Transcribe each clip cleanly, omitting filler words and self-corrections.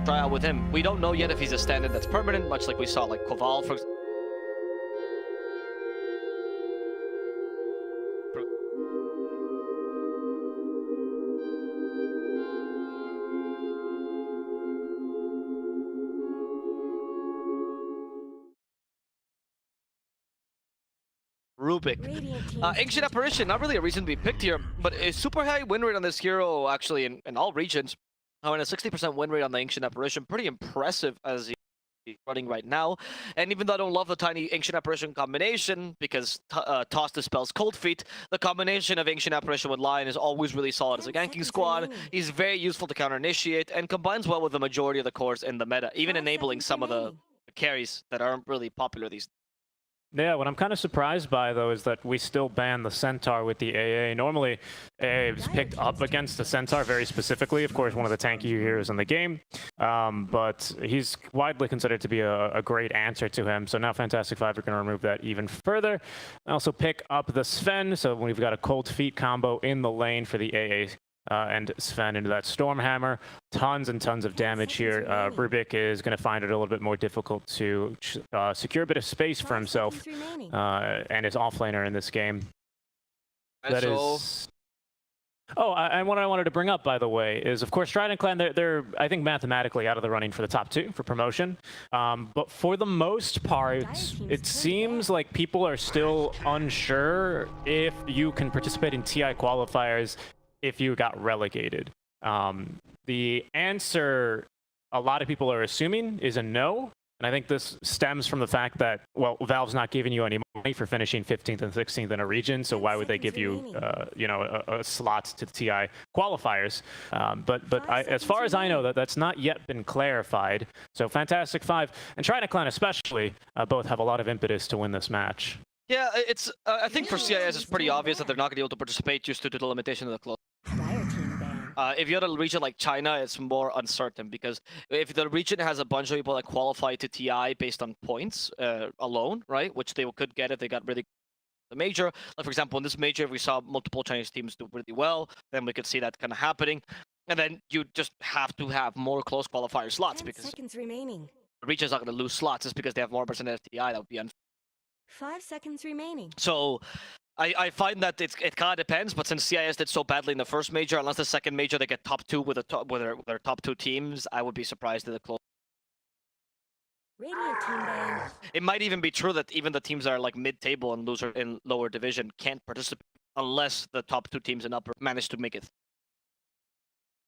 Try out with him. We don't know yet if he's a stand-in that's permanent, much like we saw like Koval for Rubik. Ancient Apparition, not really a reason to be picked here, but a super high win rate on this hero actually in all regions. And a 60% win rate on the Ancient Apparition, pretty impressive as he's running right now. And even though I don't love the tiny Ancient Apparition combination, because Toss dispels Cold Feet, the combination of Ancient Apparition with Lion is always really solid as a ganking squad. He's very useful to counter-initiate, and combines well with the majority of the cores in the meta, even enabling some of the carries that aren't really popular these days. Yeah, what I'm kind of surprised by, though, is that we still ban the Centaur with the AA. Normally, AA is picked up against the Centaur very specifically. Of course, one of the tankier heroes in the game. But he's widely considered to be a great answer to him. So now Fantastic Five are going to remove that even further. Also pick up the Sven. So we've got a Cold Feet combo in the lane for the AA. And Sven into that Stormhammer. Tons and tons of damage here. Rubik is going to find it a little bit more difficult to secure a bit of space for himself and his offlaner in this game. That is... Oh, and what I wanted to bring up, by the way, is, of course, Trident Clan, they're I think, mathematically out of the running for the top 2 for promotion. But for the most part, it seems like people are still unsure if you can participate in TI qualifiers if you got relegated. The answer a lot of people are assuming is a no. And I think this stems from the fact that, well, Valve's not giving you any money for finishing 15th and 16th in a region, so why would they give you, you know, a slot to the TI qualifiers? But as far as I know, that's not yet been clarified. So Fantastic Five and Trident Clan especially both have a lot of impetus to win this match. Yeah, it's. I think for CIS, it's pretty obvious that they're not going to be able to participate just due to the limitation of the close. If you're at a region like China, it's more uncertain, because if the region has a bunch of people that qualify to TI based on points alone, right, which they could get if they got really the major. Like, for example, in this major, if we saw multiple Chinese teams do really well, then we could see that kind of happening. And then you just have to have more close qualifier slots, because the region's not going to lose slots just because they have more percent of TI. That would be unfair. 5 seconds remaining. So I find that it kind of depends, but since CIS did so badly in the first major, unless the second major they get top 2 with their top 2 teams, I would be surprised at the close. Radiant team ban. It might even be true that even the teams that are like mid-table and loser in lower division can't participate unless the top 2 teams in upper manage to make it.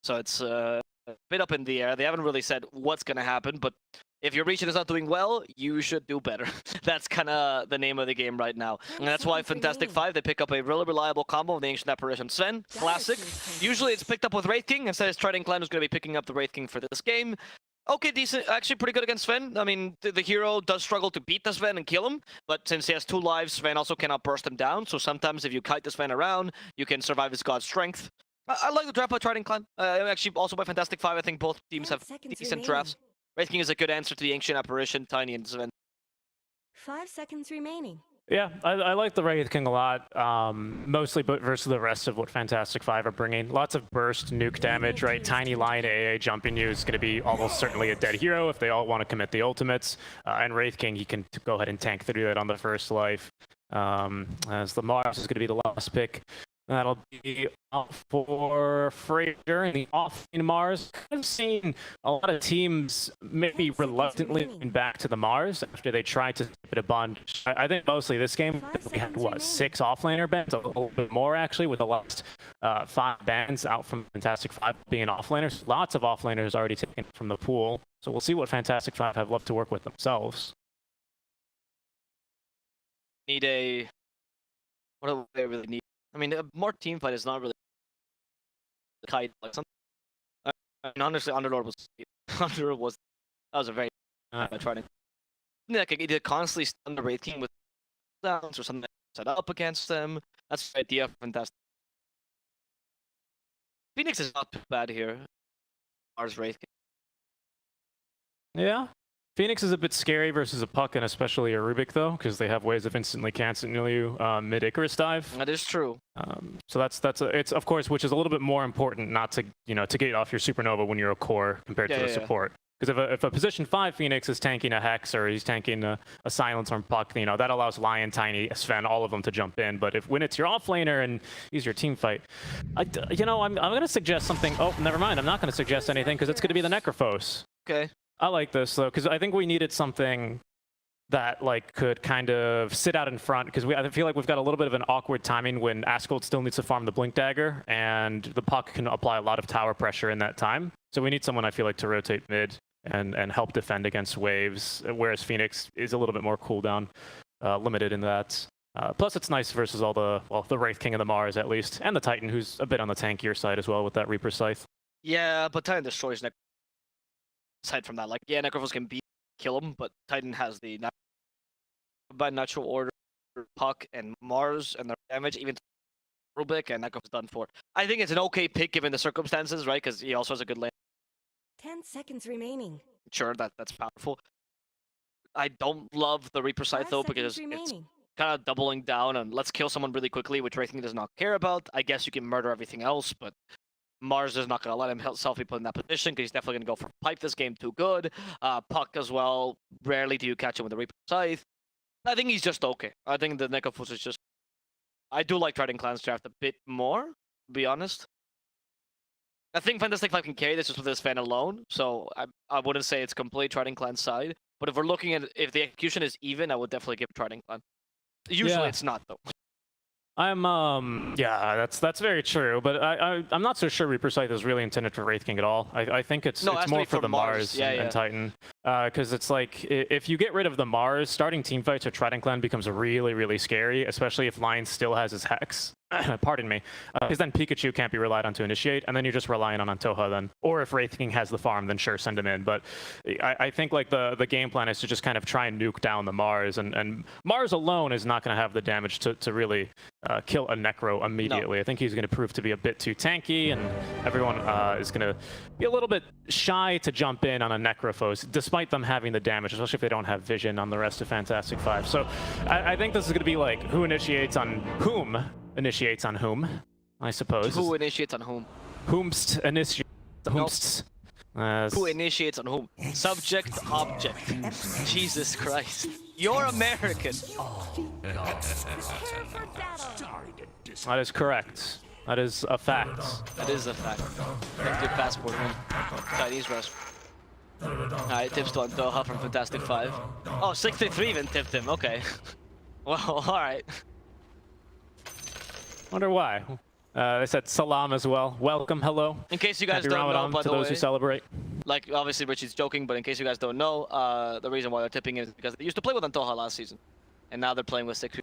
So it's a bit up in the air. They haven't really said what's going to happen, but if your region is not doing well, you should do better. That's kind of the name of the game right now. And that's why Fantastic Five, they pick up a really reliable combo of the Ancient Apparition Sven. Classic. Usually it's picked up with Wraith King. Instead, it's Trident Clan who's going to be picking up the Wraith King for this game. Okay, decent. Actually pretty good against Sven. I mean, the hero does struggle to beat the Sven and kill him, but since he has 2 lives, Sven also cannot burst him down. So sometimes if you kite the Sven around, you can survive his God's Strength. I like the draft by Trident Clan. Actually, also by Fantastic Five, I think both teams have decent drafts. Wraith King is a good answer to the Ancient Apparition, Tiny, and Sven. 5 seconds remaining. Yeah, I like the Wraith King a lot, mostly versus the rest of what Fantastic Five are bringing. Lots of burst, nuke damage, right? Tiny Lion AA jumping you is going to be almost certainly a dead hero if they all want to commit the ultimates. And Wraith King, he can go ahead and tank through that on the first life. As the Mars is going to be the last pick. That'll be up for Fraser in the off-lane Mars. I've seen a lot of teams maybe reluctantly going back to the Mars after they tried to skip it a bunch. I think mostly this game we had, what, 6 offlaner bans? A little bit more, actually, with the last 5 bans out from Fantastic 5 being offlaners. Lots of offlaners already taken from the pool. So we'll see what Fantastic 5 have left to work with themselves. Need a... What do they really need? I mean, a more team fight is not really kite like something. I mean, honestly, Underlord was that was a very Trident. Like either constantly stun the Wraith King with downs or something set up against them. That's the idea of Fantastic. Phoenix is not too bad here. Mars Wraith King. Yeah. Phoenix is a bit scary versus a Puck and especially a Rubik though, because they have ways of instantly canceling you mid Icarus dive. That is true. So it's of course, which is a little bit more important not to to get off your supernova when you're a core compared to a support. Because if a position 5 Phoenix is tanking a Hex or he's tanking a Silence or Puck, that allows Lion, Tiny, Sven, all of them to jump in. But when it's your offlaner and he's your team fight, I'm going to suggest something. Oh, never mind. I'm not going to suggest anything because it's going to be the Necrophos. Okay. I like this though, because I think we needed something that could kind of sit out in front, because I feel like we've got a little bit of an awkward timing when Askold still needs to farm the Blink Dagger, and the Puck can apply a lot of tower pressure in that time. So we need someone, I feel like, to rotate mid and help defend against waves, whereas Phoenix is a little bit more cooldown limited in that. Plus, it's nice versus all the Wraith King of the Mars at least, and the Titan, who's a bit on the tankier side as well with that Reaper Scythe. Yeah, but Titan destroys Necrophos. Aside from that, Necrophos can kill him, but Titan has the by natural order Puck and Mars and the damage, even Rubik, and Necrophos done for. I think it's an okay pick given the circumstances, right? Because he also has a good lane. 10 seconds remaining. Sure, that's powerful. I don't love the Reaper Scythe though, because it's kind of doubling down on let's kill someone really quickly, which Wraith King does not care about. I guess you can murder everything else, but Mars is not going to let himself be put in that position because he's definitely going to go for pipe this game too good. Puck as well. Rarely do you catch him with the Reaper Scythe. I think he's just okay. I think the Necrophos is just... I do like Trident Clan's draft a bit more, to be honest. I think Fantastic 5 can carry this just with this fan alone, so I wouldn't say it's complete Trident Clan's side. But if we're looking at if the execution is even, I would definitely give Trident Clan. Usually it's not, though. Yeah, that's very true, but I'm not so sure Reaper Scythe is really intended for Wraith King at all. I think it's more for the Mars and Titan, because it's like if you get rid of the Mars, starting team fights with Trident Clan becomes really, really scary, especially if Lion still has his Hex. Pardon me, because then Pikachu can't be relied on to initiate, and then you're just relying on Antoha then. Or if Wraith King has the farm, then sure, send him in. But I think the game plan is to just kind of try and nuke down the Mars, and Mars alone is not going to have the damage to really kill a Necro immediately. No. I think he's going to prove to be a bit too tanky, and everyone is going to be a little bit shy to jump in on a Necrophos, despite them having the damage, especially if they don't have vision on the rest of Fantastic 5. So I think this is going to be like who initiates on whom. Initiates on whom, I suppose. Who initiates on whom? Whomst initiates. Whomst. Who initiates on whom? Subject, object. Jesus Christ. You're American. That is correct. That is a fact. That is a fact. Good passport, man. Chinese restaurant. Alright, tips to Antoha from Fantastic 5. Oh, 63 even tipped him. Okay. Well, alright. Wonder why. They said salam as well. Welcome, hello. In case you guys Happy don't Ramadan know, by to the those way, who celebrate. Like obviously Richie's joking, but in case you guys don't know, the reason why they're tipping is because they used to play with Antoha last season, and now they're playing with 6.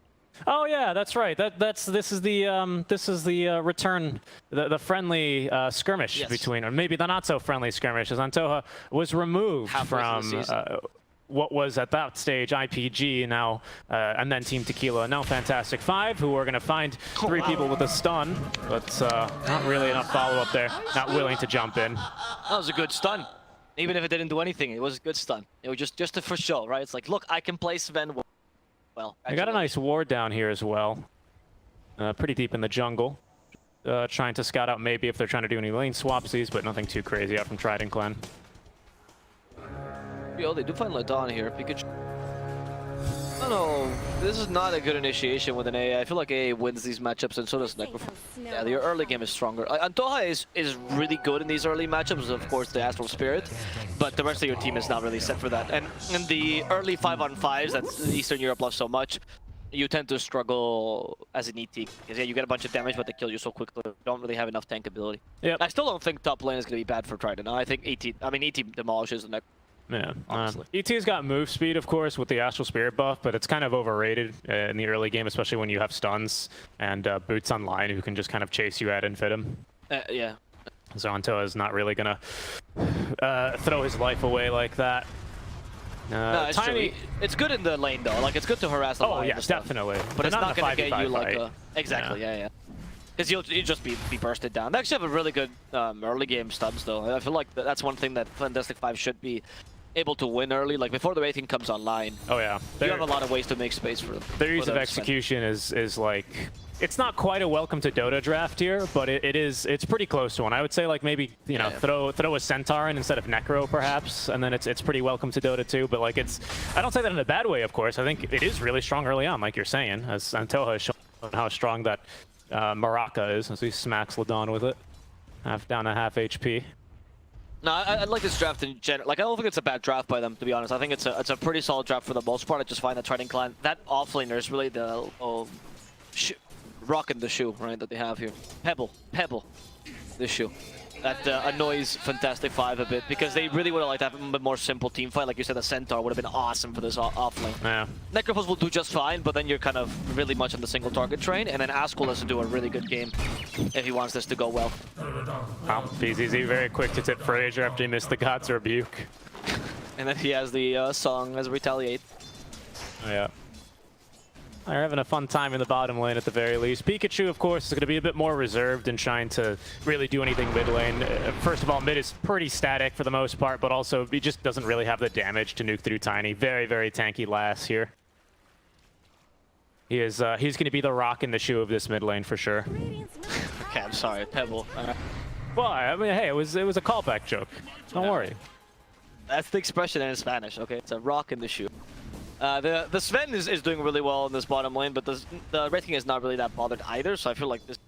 Oh yeah, that's right. This is the return, the friendly skirmish between, or maybe the not so friendly skirmish, as Antoha was removed from what was at that stage IPG, now and then Team Tequila, now Fantastic 5, who are going to find 3 people with a stun, but not really enough follow-up there, not willing to jump in. That was a good stun. Even if it didn't do anything, it was a good stun. It was just for show, right? It's like, look, I can play Sven well. I got a nice ward down here as well, pretty deep in the jungle. Trying to scout out maybe if they're trying to do any lane swapsies, but nothing too crazy out from Trident Clan. Yo, they do find Ladon here. Pikachu. don't know. This is not a good initiation with an AA. I feel like AA wins these matchups, and so does Necro. Yeah, the early game is stronger. Antoha is really good in these early matchups, of course, the Astral Spirit, but the rest of your team is not really set for that. And in the early 5-on-5s that Eastern Europe loves so much, you tend to struggle as an ET. Because yeah, you get a bunch of damage, but they kill you so quickly. You don't really have enough tank ability. Yep. I still don't think top lane is going to be bad for Trident. I think ET demolishes the Necro. Yeah, honestly. ET's got move speed, of course, with the Astral Spirit buff, but it's kind of overrated in the early game, especially when you have stuns and boots online who can just kind of chase you at and fit him. Yeah. So Antoha is not really gonna throw his life away like that. No, it's Tiny. true. It's good in the lane though. Like it's good to harass the line. Oh yeah, and stuff. definitely. But it's not gonna get you like fight. exactly. Yeah. Because you'll just be bursted down. They actually have a really good early game stuns though. I feel like that's one thing that Fantastic 5 should be able to win early, like before the rating comes online. Oh yeah, you have a lot of ways to make space for them. Their use of execution is like, it's not quite a welcome to Dota draft here, but it's pretty close to one. I would say like maybe throw a Centaur in instead of Necro perhaps, and then it's pretty welcome to Dota too. But like I don't say that in a bad way, of course. I think it is really strong early on, like you're saying, as Antoha has shown how strong that Maraca is as he smacks Ladon with it, down to half HP. No, I like this draft in general. Like, I don't think it's a bad draft by them, to be honest. I think it's a pretty solid draft for the most part. I just find that Trident Clan, that offlaner is really the rock in the shoe, right, that they have here. Pebble, this shoe. That annoys Fantastic 5 a bit, because they really would have liked to have a bit more simple team fight. Like you said, the Centaur would have been awesome for this offlane. Yeah. Necrophos will do just fine, but then you're kind of really much on the single target train, and then Askell has to do a really good game if he wants this to go well. Wow, PZZ very quick to tip Frazier after he missed the God's Rebuke. And then he has the song as a retaliate. Oh, yeah. They're having a fun time in the bottom lane at the very least. Pikachu, of course, is going to be a bit more reserved in trying to really do anything mid lane. First of all, mid is pretty static for the most part, but also he just doesn't really have the damage to nuke through Tiny. Very, very tanky Lass here. He's going to be the rock in the shoe of this mid lane for sure. Okay, I'm sorry, Pebble. Well, I mean, hey, it was a callback joke. Don't worry. That's the expression in Spanish, okay? It's a rock in the shoe. The Sven is doing really well in this bottom lane, but the rating is not really that bothered either, so I feel like this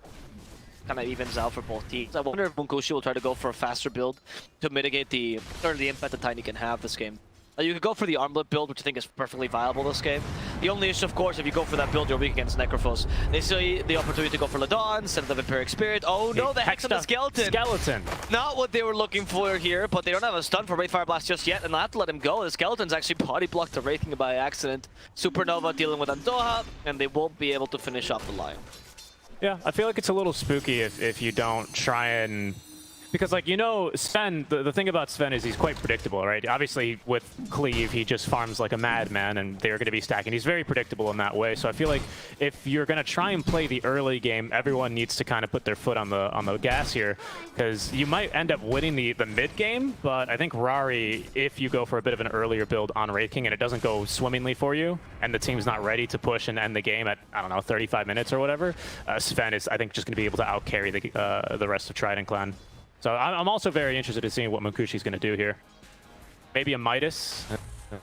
kind of evens out for both teams. I wonder if Bunkushi will try to go for a faster build to mitigate the early impact that Tiny can have this game. You could go for the armlet build, which I think is perfectly viable this game. The only issue, of course, if you go for that build, you're weak against Necrophos. They see the opportunity to go for Ladon, instead of the Vampiric Spirit. Oh no, the Hex on the Skeleton! Not what they were looking for here, but they don't have a stun for Wraith Fire Blast just yet, and they'll have to let him go. The Skeleton's actually body blocked the Wraithing by accident. Supernova dealing with Antoha, and they won't be able to finish off the line. Yeah, I feel like it's a little spooky if you don't try and... Because, like, you know, Sven, the thing about Sven is he's quite predictable, right? Obviously, with Cleave, he just farms like a madman, and they're going to be stacking. He's very predictable in that way. So I feel like if you're going to try and play the early game, everyone needs to kind of put their foot on the gas here, because you might end up winning the mid game. But I think Rari, if you go for a bit of an earlier build on Wraith King and it doesn't go swimmingly for you, and the team's not ready to push and end the game at, I don't know, 35 minutes or whatever, Sven is, I think, just going to be able to outcarry the rest of Trident Clan. So I'm also very interested in seeing what Munkushi's going to do here. Maybe a Midas,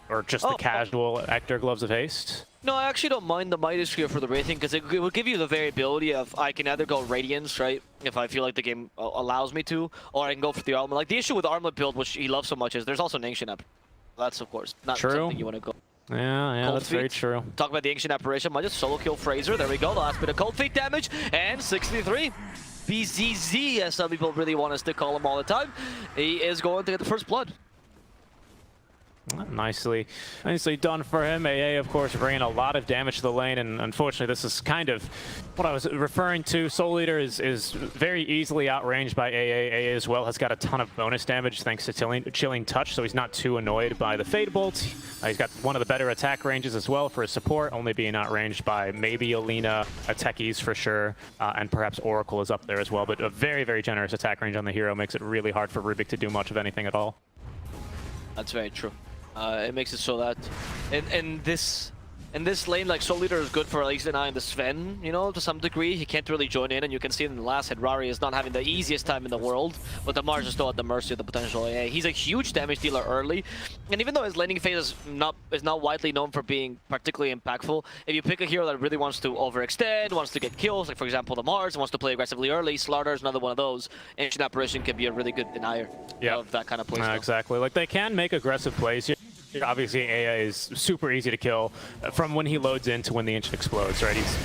or just the casual Ector Gloves of Haste. No, I actually don't mind the Midas here for the Wraithing, because it will give you the variability of I can either go Radiance, right, if I feel like the game allows me to, or I can go for the Armlet. Like, the issue with the Armlet build, which he loves so much, is there's also an Ancient App. That's, of course, not something you want to go. Yeah, Cold that's Feet. very true. Talk about the Ancient Apparition. Might just solo kill Fraser. There we go. The last bit of Cold Feet damage, and 63. BZZ, as some people really want us to call him all the time. He is going to get the first blood. Nicely done for him. AA, of course, bringing a lot of damage to the lane, and unfortunately, this is kind of what I was referring to. Soul Eater is very easily outranged by AA. AA as well has got a ton of bonus damage thanks to Chilling Touch, so he's not too annoyed by the Fade Bolt. He's got one of the better attack ranges as well for his support, only being outranged by maybe Alina, a Techies for sure, and perhaps Oracle is up there as well, but a very, very generous attack range on the hero makes it really hard for Rubik to do much of anything at all. That's very true. It makes it so that in in this lane, like Soul Leader is good for at least denying the Sven, you know, to some degree. He can't really join in, and you can see in the last hit, Rari is not having the easiest time in the world, but the Mars is still at the mercy of the potential AA. He's a huge damage dealer early, and even though his laning phase is not widely known for being particularly impactful, if you pick a hero that really wants to overextend, wants to get kills, like for example the Mars, wants to play aggressively early, Slaughter is another one of those. Ancient Apparition can be a really good denier of that kind of play. Exactly. Like, they can make aggressive plays here. Obviously, AA is super easy to kill from when he loads in to when the Ancient explodes, right? He's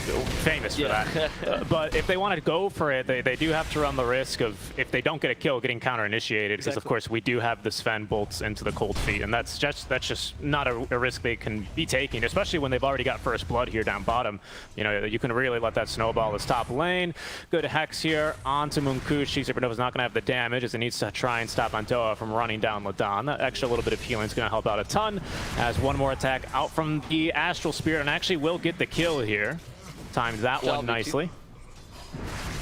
famous for that. But if they want to go for it, they do have to run the risk of, if they don't get a kill, getting counter-initiated, because of course we do have the Sven bolts into the cold feet, and that's just not a risk they can be taking, especially when they've already got first blood here down bottom. You know, you can really let that snowball this top lane. Good Hex here onto Munkushi. Supernova's not going to have the damage, as it needs to try and stop Antoa from running down Ladan. That extra little bit of healing is going to help out a ton. As one more attack out from the Astral Spirit, and actually will get the kill here. Timed that one nicely.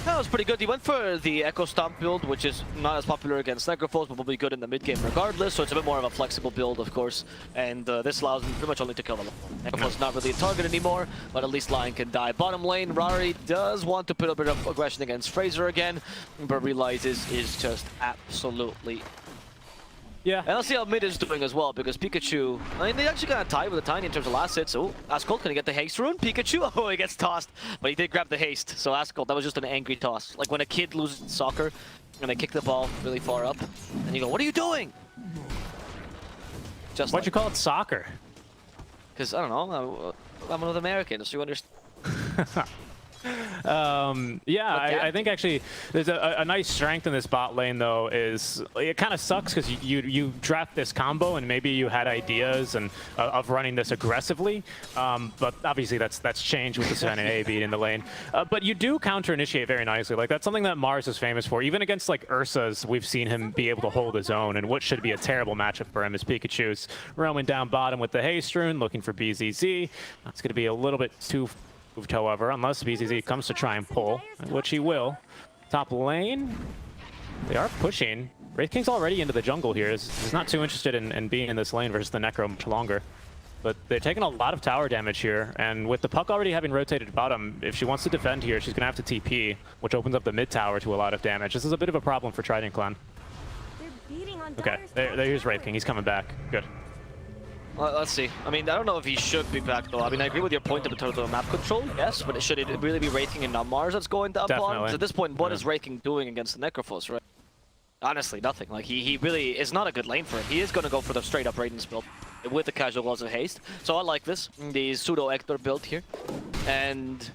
That was pretty good. He went for the Echo Stomp build, which is not as popular against Necrophos, but will be good in the mid game regardless. So it's a bit more of a flexible build, of course. And this allows him pretty much only to kill the Lion. Necrophos is not really a target anymore, but at least Lion can die. Bottom lane, Rari does want to put a bit of aggression against Fraser again, but realizes is just absolutely. Yeah. And let's see how mid is doing as well, because Pikachu, I mean, they actually got tied with a Tiny in terms of last hits. Oh, Ascol, can he get the haste rune? Pikachu, oh, he gets tossed, but he did grab the haste. So Ascol, that was just an angry toss. Like when a kid loses soccer and they kick the ball really far up, and you go, what are you doing? Just Why'd you call it soccer? Because, I don't know, I'm an American, so you understand. Yeah, I think actually there's a nice strength in this bot lane, though, is it kind of sucks because you draft this combo and maybe you had ideas and of running this aggressively, but obviously that's changed with the Sven and A beat in the lane. But you do counter initiate very nicely. Like, that's something that Mars is famous for. Even against like Ursa's, we've seen him be able to hold his own, and what should be a terrible matchup for him is Pikachu's roaming down bottom with the haste rune, looking for BZZ. That's going to be a little bit too moved, however, unless BZZ comes to try and pull, which he will. Top lane, they are pushing. Wraith King's already into the jungle here. He's not too interested in being in this lane versus the Necro much longer. But they're taking a lot of tower damage here, and with the puck already having rotated to bottom, if she wants to defend here, she's going to have to TP, which opens up the mid tower to a lot of damage. This is a bit of a problem for Trident Clan. Okay, here's Wraith King. He's coming back. Good. Well, let's see. I mean, I don't know if he should be back, though. I mean, I agree with your point in terms of map control, yes, but should it really be Wraith King and not Mars that's going to up on? At this point, what is Wraith King doing against the Necrophos, right? Honestly, nothing. Like, he really is not a good lane for him. He is going to go for the straight-up Radiance build with the casual gloves of haste. So I like this, the pseudo-Hector build here. And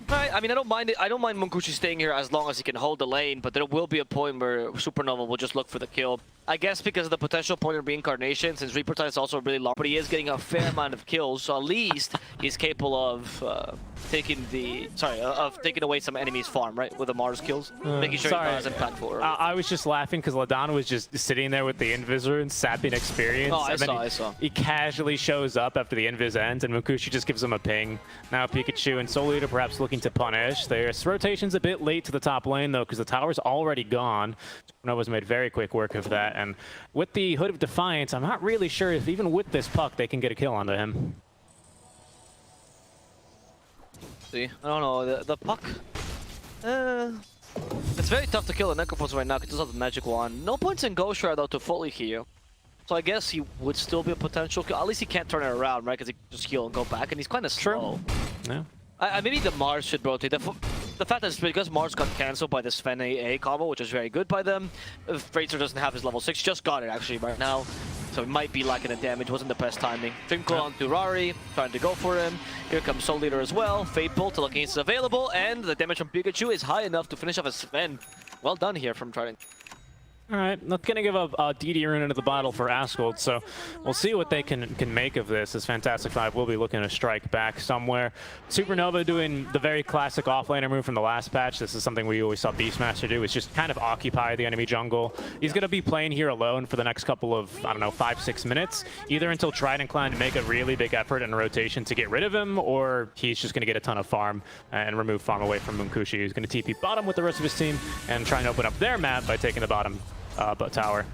I mean, I don't mind it. I don't mind Munkushi staying here as long as he can hold the lane, but there will be a point where Supernova will just look for the kill. I guess because of the potential point of reincarnation, since Reaper Tide is also really long, but he is getting a fair amount of kills, so at least he's capable of taking away some enemies' farm, right, with the Mars kills, making sure he's not as impactful. I was just laughing because Ladan was just sitting there with the Invisor and sapping experience. Oh, I saw. He casually shows up after the Invis ends, and Munkushi just gives him a ping. Now Pikachu and Soul Eater perhaps looking to punish. Their rotation's a bit late to the top lane, though, because the tower's already gone. Nova's made very quick work of that, and with the Hood of Defiance, I'm not really sure if even with this puck they can get a kill onto him. See, I don't know, the puck, it's very tough to kill the Necrophos right now because it's not the magic wand. No points in Ghost Shroud though to fully heal, so I guess he would still be a potential kill. At least he can't turn it around, right, because he can just heal and go back, and he's kind of slow. Yeah. Maybe the Mars should rotate. The fact is because Mars got cancelled by the Sven AA combo, which is very good by them. Fraser doesn't have his level 6, just got it actually right now. So it might be lacking the damage, wasn't the best timing. Dreamcoil onto Rari, trying to go for him. Here comes Soul Leader as well. Fate Bolt till is available, and the damage from Pikachu is high enough to finish off a Sven. Well done here from Trident. Alright, not gonna give a DD rune into the bottle for Ascol, so we'll see what they can make of this. This Fantastic Five will be looking to strike back somewhere. Supernova doing the very classic offlaner move from the last patch. This is something we always saw Beastmaster do, is just kind of occupy the enemy jungle. He's gonna be playing here alone for the next couple of, I don't know, 5-6 minutes, either until Trident Clan make a really big effort in rotation to get rid of him, or he's just gonna get a ton of farm and remove farm away from Munkushi, who's gonna TP bottom with the rest of his team and try and open up their map by taking the bottom tower.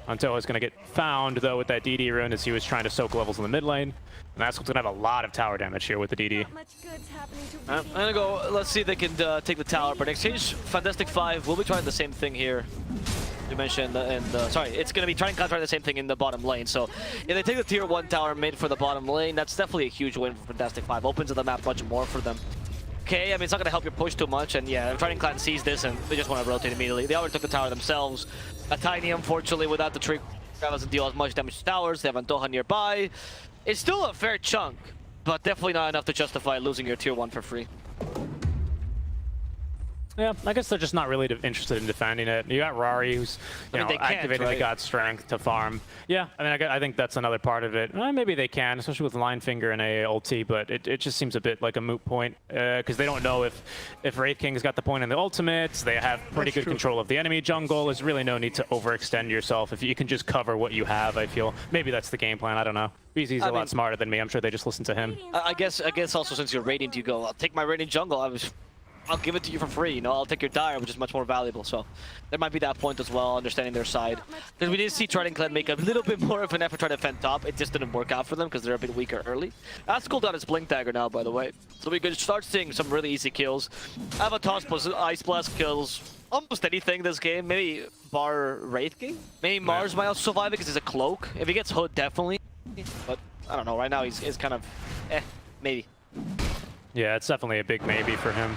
Until is going to get found, though, with that DD rune as he was trying to soak levels in the mid lane. And that's what's going to have a lot of tower damage here with the DD. Not much good's happening to I'm gonna go. Let's see if they can take the tower. But in exchange, Fantastic 5 will be trying the same thing here. You mentioned, sorry, it's gonna be trying to try the same thing in the bottom lane. So if they take the tier 1 tower mid for the bottom lane, that's definitely a huge win for Fantastic 5. Opens the map much more for them. Okay, I mean, it's not gonna help your push too much, and yeah, Trident Clan sees this and they just want to rotate immediately. They already took the tower themselves. A Tiny, unfortunately, without the trick, doesn't deal as much damage to towers. They have Antoha nearby. It's still a fair chunk, but definitely not enough to justify losing your tier 1 for free. Yeah, I guess they're just not really interested in defending it. You got Rari, who's activating the God Strength to farm. Yeah, I mean, I think that's another part of it. Maybe they can, especially with Linefinger and a ulti, but it just seems a bit like a moot point because they don't know if Wraith King's got the point in the ultimates. They have pretty good control of the enemy jungle. There's really no need to overextend yourself if you can just cover what you have. I feel maybe that's the game plan. I don't know. BZ's a lot smarter than me. I'm sure they just listen to him. I guess also since you're Radiant, you go, I'll take my Radiant jungle. I'll give it to you for free, you know, I'll take your Dire, which is much more valuable, so there might be that point as well, understanding their side. Because we did see Trident Clan make a little bit more of an effort trying to defend top, it just didn't work out for them because they're a bit weaker early. That's cooled down his Blink Dagger now, by the way, so we could start seeing some really easy kills. Avatos plus Ice Blast kills almost anything this game, maybe bar Wraith King? Maybe Mars might also survive it because he's a cloak. If he gets Hood, definitely, but I don't know, right now he's kind of, maybe. Yeah, it's definitely a big maybe for him.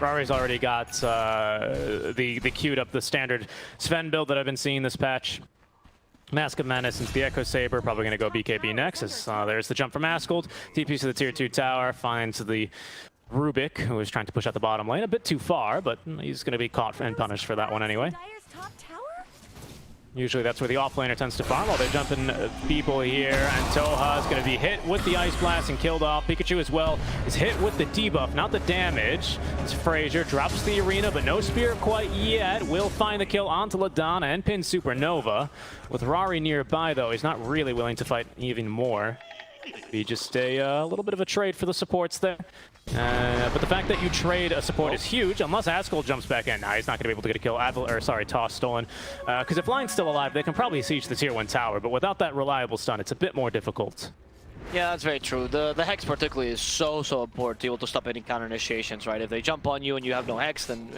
Rari's already got the queued up the standard Sven build that I've been seeing this patch. Mask of Madness into the Echo Saber, probably going to go BKB next. As there's the jump from Ascald. TPs to the tier 2 tower, finds the Rubik, who is trying to push out the bottom lane. A bit too far, but he's going to be caught and punished for that one anyway. Usually that's where the offlaner tends to farm while they're jumping people here. And Toha is going to be hit with the Ice Blast and killed off. Pikachu as well is hit with the debuff, not the damage. As Frazier drops the arena, but no Spirit quite yet. Will find the kill onto Ladonna and pin Supernova. With Rari nearby, though, he's not really willing to fight even more. Be just a little bit of a trade for the supports there. But the fact that you trade a support is huge, unless Ascald jumps back in. Nah, he's not going to be able to get a kill. Toss stolen. Because if Line's still alive, they can probably siege the tier 1 tower, but without that reliable stun, it's a bit more difficult. Yeah, that's very true. The Hex particularly is so important to be able to stop any counter initiations, right? If they jump on you and you have no Hex, then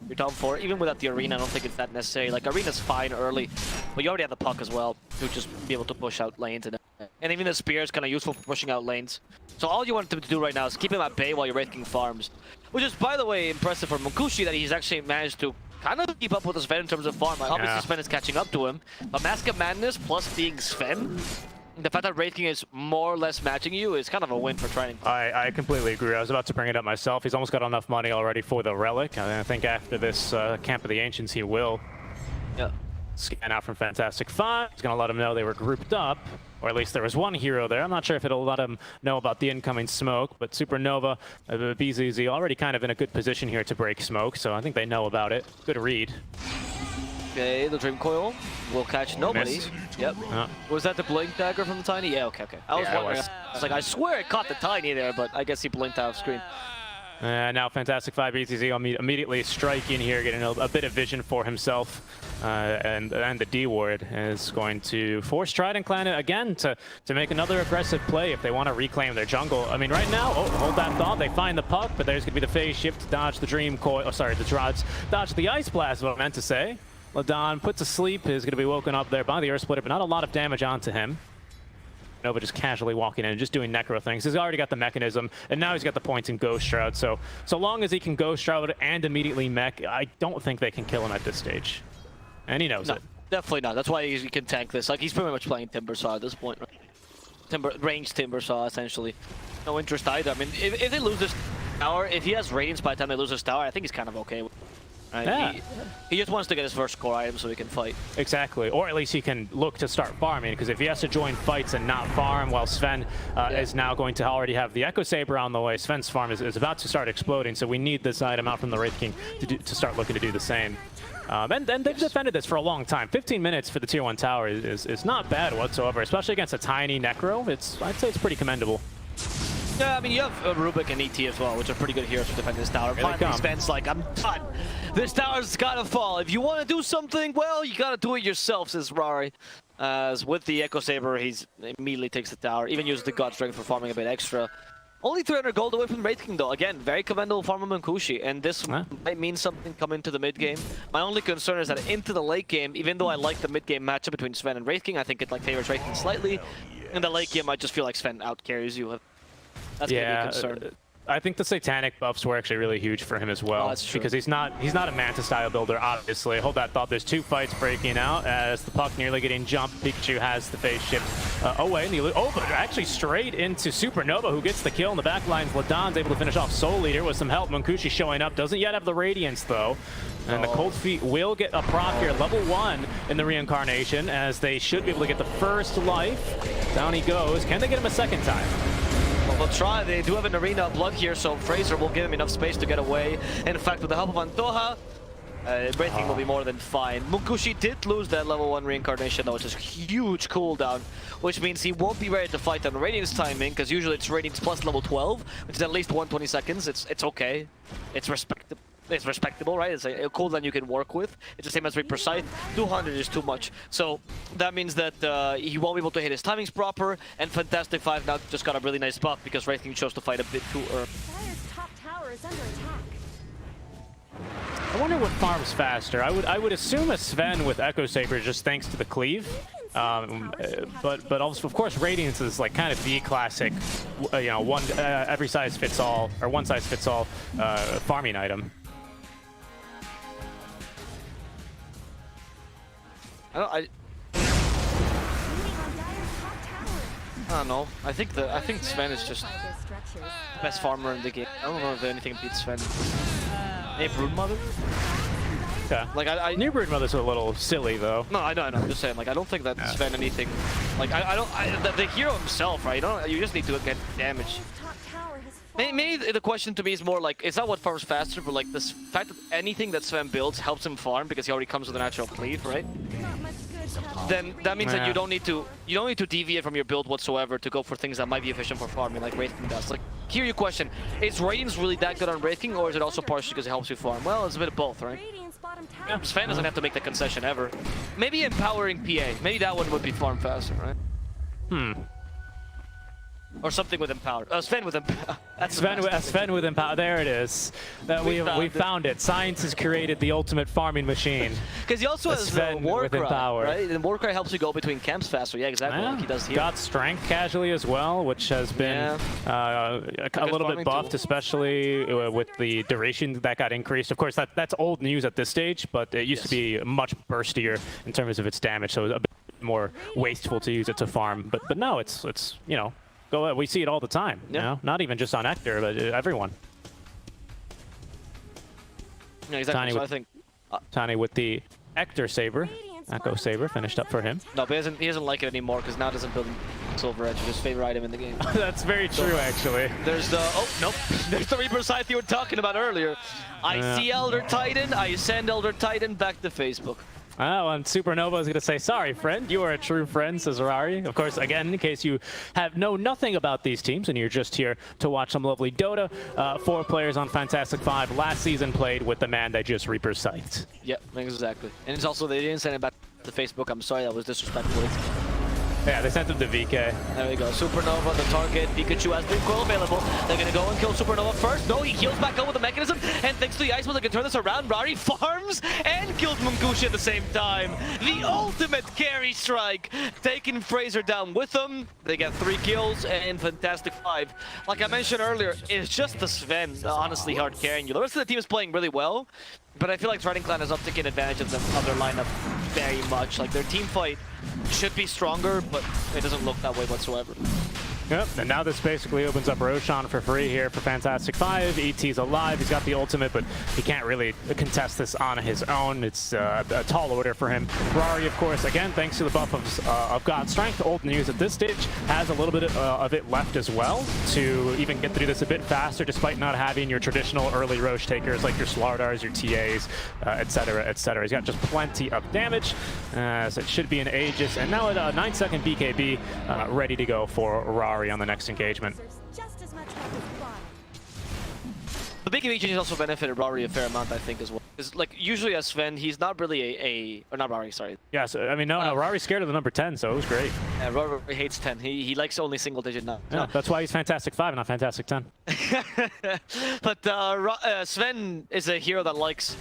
you're done for. Even without the arena, I don't think it's that necessary. Like, arena's fine early, but you already have the puck as well to just be able to push out lanes. And even the spear is kind of useful for pushing out lanes. So all you want him to do right now is keep him at bay while your Wraith King farms. Which is, by the way, impressive for Munkushi that he's actually managed to kind of keep up with Sven in terms of farm. Like, obviously, Sven is catching up to him. But Mask of Madness plus being Sven, the fact that Wraith King is more or less matching you is kind of a win for Trident. I completely agree. I was about to bring it up myself. He's almost got enough money already for the Relic. I think after this Camp of the Ancients, he will. Yeah. Scan out from Fantastic 5. He's going to let him know they were grouped up. Or at least there was one hero there. I'm not sure if it'll let him know about the incoming smoke, but Supernova, BZZ already kind of in a good position here to break smoke, so I think they know about it. Good read. Okay, the Dream Coil will catch nobody. Missed. Yep. Was that the Blink Dagger from the Tiny? Yeah, okay. I was wondering. I was like, I swear it caught the Tiny there, but I guess he blinked out of screen. Now Fantastic 5 BTZ immediately striking here, getting a bit of vision for himself. And the D-Ward is going to force Trident Clan again to make another aggressive play if they want to reclaim their jungle. I mean, right now, hold that thought, they find the puck, but there's going to be the phase shift to dodge the Dream Coil, the Drods, dodge the Ice Blast, is what I meant to say. Ladon put to sleep, is going to be woken up there by the Earth Splitter, but not a lot of damage onto him. Nova just casually walking in and just doing necro things. He's already got the mechanism, and now he's got the points in Ghost Shroud. So long as he can Ghost Shroud and immediately mech, I don't think they can kill him at this stage. And he knows it. Definitely not. That's why he can tank this. Like, he's pretty much playing Timbersaw at this point, right? Ranged Timbersaw, essentially. No interest either. I mean, if they lose this tower, if he has Radiance by the time they lose this tower, I think he's kind of okay with it. Right? Yeah. He just wants to get his first core item so he can fight. Exactly, or at least he can look to start farming, because if he has to join fights and not farm while Sven is now going to already have the Echo Saber on the way, Sven's farm is about to start exploding, so we need this item out from the Wraith King to start looking to do the same. And they've defended this for a long time. 15 minutes for the tier 1 tower is not bad whatsoever, especially against a tiny Necro. I'd say it's pretty commendable. Yeah, I mean, you have Rubik and ET as well, which are pretty good heroes for defending this tower. Finally, Sven's like, I'm done. This tower's gotta fall. If you want to do something, well, you gotta do it yourself, says Rari. As with the Echo Saber, he's immediately takes the tower, even uses the God Strength for farming a bit extra. Only 300 gold away from Wraith King though. Again, very commendable farm of Munkushi, and this might mean something coming to the mid game. My only concern is that into the late game, even though I like the mid game matchup between Sven and Wraith King, I think it like favors Wraith King slightly. In the late game, I just feel like Sven out carries you. That's gonna be a concern. I think the Satanic buffs were actually really huge for him as well. Oh, that's true. Because he's not a Manta style builder, obviously. Hold that thought. There's 2 fights breaking out as the puck nearly getting jumped. Pikachu has the phase shift away. But actually straight into Supernova, who gets the kill in the back lines. Ladon's able to finish off Soul Leader with some help. Munkushi showing up. Doesn't yet have the Radiance, though. And the Cold Feet will get a proc here. Level 1 in the Reincarnation, as they should be able to get the first life. Down he goes. Can they get him a second time? Well, they'll try. They do have an Arena of Blood here, so Fraser will give him enough space to get away. In fact, with the help of Antoha, Wraith King will be more than fine. Munkushi did lose that level 1 Reincarnation, though, which is a huge cooldown, which means he won't be ready to fight on Radiance timing, because usually it's Radiance plus level 12, which is at least 120 seconds. It's okay. It's respectable. It's respectable, right? It's a cooldown you can work with. It's the same as Reaper Scythe. 200 is too much. So that means that he won't be able to hit his timings proper, and Fantastic 5 now just got a really nice buff because Wraith King chose to fight a bit too early. Dire's top tower is under attack. I wonder what farms faster. I would assume a Sven with Echo Saber just thanks to the cleave. But also, of course, Radiance is like kind of the classic, you know, one every size fits all, or one size fits all farming item. I don't know. I think Sven is just the best farmer in the game. I don't know if anything beats Sven. Hey, Broodmother? Yeah. Like New Broodmother's a little silly though. No, I know. I'm just saying. Like I don't think that Sven anything. Like the hero himself, right? You just need to get damage. Maybe the question to me is more like, is that what farms faster? But like this fact that anything that Sven builds helps him farm because he already comes with a natural cleave, right? Then that means that you don't need to deviate from your build whatsoever to go for things that might be efficient for farming, like Wraith King does. Like, here your question: is Radiance really that good on Wraith King, or is it also partially because it helps you farm? Well, it's a bit of both, right? Yeah, Sven doesn't have to make the concession ever. Maybe empowering PA. Maybe that one would be farm faster, right? Or something with empower. Sven with empower. Sven with empower. There it is. We found it. Science has created the ultimate farming machine. Because he also has Warcry, right? And Warcry helps you go between camps faster. Yeah, exactly. Like he does here. Got strength casually as well, which has been a little bit buffed, especially with the duration that got increased. Of course, that's old news at this stage, but it used to be much burstier in terms of its damage, so it was a bit more wasteful to use it to farm. But no, it's you know. We see it all the time, you know? Not even just on Hector, but everyone. Yeah, exactly. So I think Tiny with the Hector Saber. Echo Saber finished up for him. No, but he doesn't like it anymore because now doesn't build Silver Edge, his favorite item in the game. That's very true, actually. There's the there's the Reaper Scythe you were talking about earlier. I see Elder Titan. I send Elder Titan back to Facebook. Oh, and Supernova is going to say, sorry, friend. You are a true friend, says Rari. Of course, again, in case you know nothing about these teams and you're just here to watch some lovely Dota, 4 players on Fantastic 5 last season played with the man that just Reaper Scythed. Yep, exactly. And it's also, they didn't send it back to Facebook. I'm sorry, that was disrespectful. Yeah, they sent him to VK. There we go. Supernova, the target. Pikachu has the quill available. They're going to go and kill Supernova first. No, he heals back up with the mechanism. And thanks to the Ice Wheel, they can turn this around. Rari farms and kills Munkushi at the same time. The ultimate carry strike. Taking Fraser down with them. They get 3 kills and Fantastic 5. Like I mentioned earlier, it's just the Sven honestly hard carrying you. The rest of the team is playing really well. But I feel like Trident Clan is not taking advantage of their lineup very much. Like their team fight should be stronger, but it doesn't look that way whatsoever. Yep, and now this basically opens up Roshan for free here for Fantastic 5. ET's alive, he's got the ultimate, but he can't really contest this on his own. It's a tall order for him. Rari, of course, again, thanks to the buff of God Strength, old news at this stage, has a little bit of it left as well to even get through this a bit faster, despite not having your traditional early Roche takers like your Slardars, your TAs, etc., etc. He's got just plenty of damage, so it should be an Aegis, and now at a 9-second BKB ready to go for Rari on the next engagement. The big region has also benefited Rory a fair amount, I think, as well. Because, like, usually as Sven, he's not really or not Rory, sorry. Yeah, so, I mean, no, Rory's scared of the number 10, so it was great. Yeah, Rory hates 10. He likes only single digit now. Yeah, that's why he's Fantastic 5 and not Fantastic 10. But Sven is a hero that likes...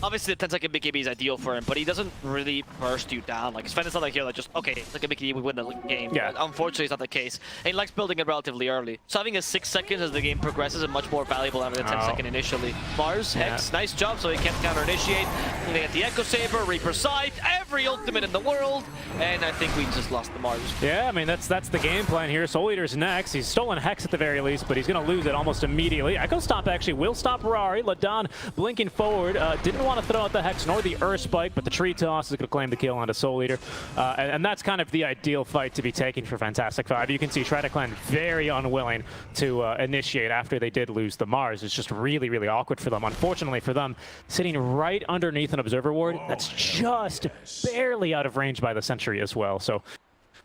Obviously, the 10-second BKB is ideal for him, but he doesn't really burst you down. Like, Sven is not a hero that just, okay, it's like a BKB, we win the game. Yeah. But unfortunately, it's not the case. And he likes building it relatively early. So having a 6 seconds as the game progresses is much more valuable than having a 10-second initially. Mars, Hex, nice job, so he can't counter-initiate. They get the Echo Saber, Reaper Sight, every ultimate in the world, and I think we just lost the Mars. Yeah, I mean, that's the game plan here. Soul Eater's next. He's stolen Hex at the very least, but he's going to lose it almost immediately. Echo Stomp actually will stop Rari. Ladon blinking forward. Didn't want to throw out the Hex nor the Earth Spike, but the Tree Toss is going to claim the kill onto Soul Eater. And that's kind of the ideal fight to be taking for Fantastic 5. You can see Trident very unwilling to initiate after they did lose the Mars. It's just really, really awkward for them. Unfortunately for them, sitting right underneath an Observer Ward, that's just barely out of range by the Sentry as well. So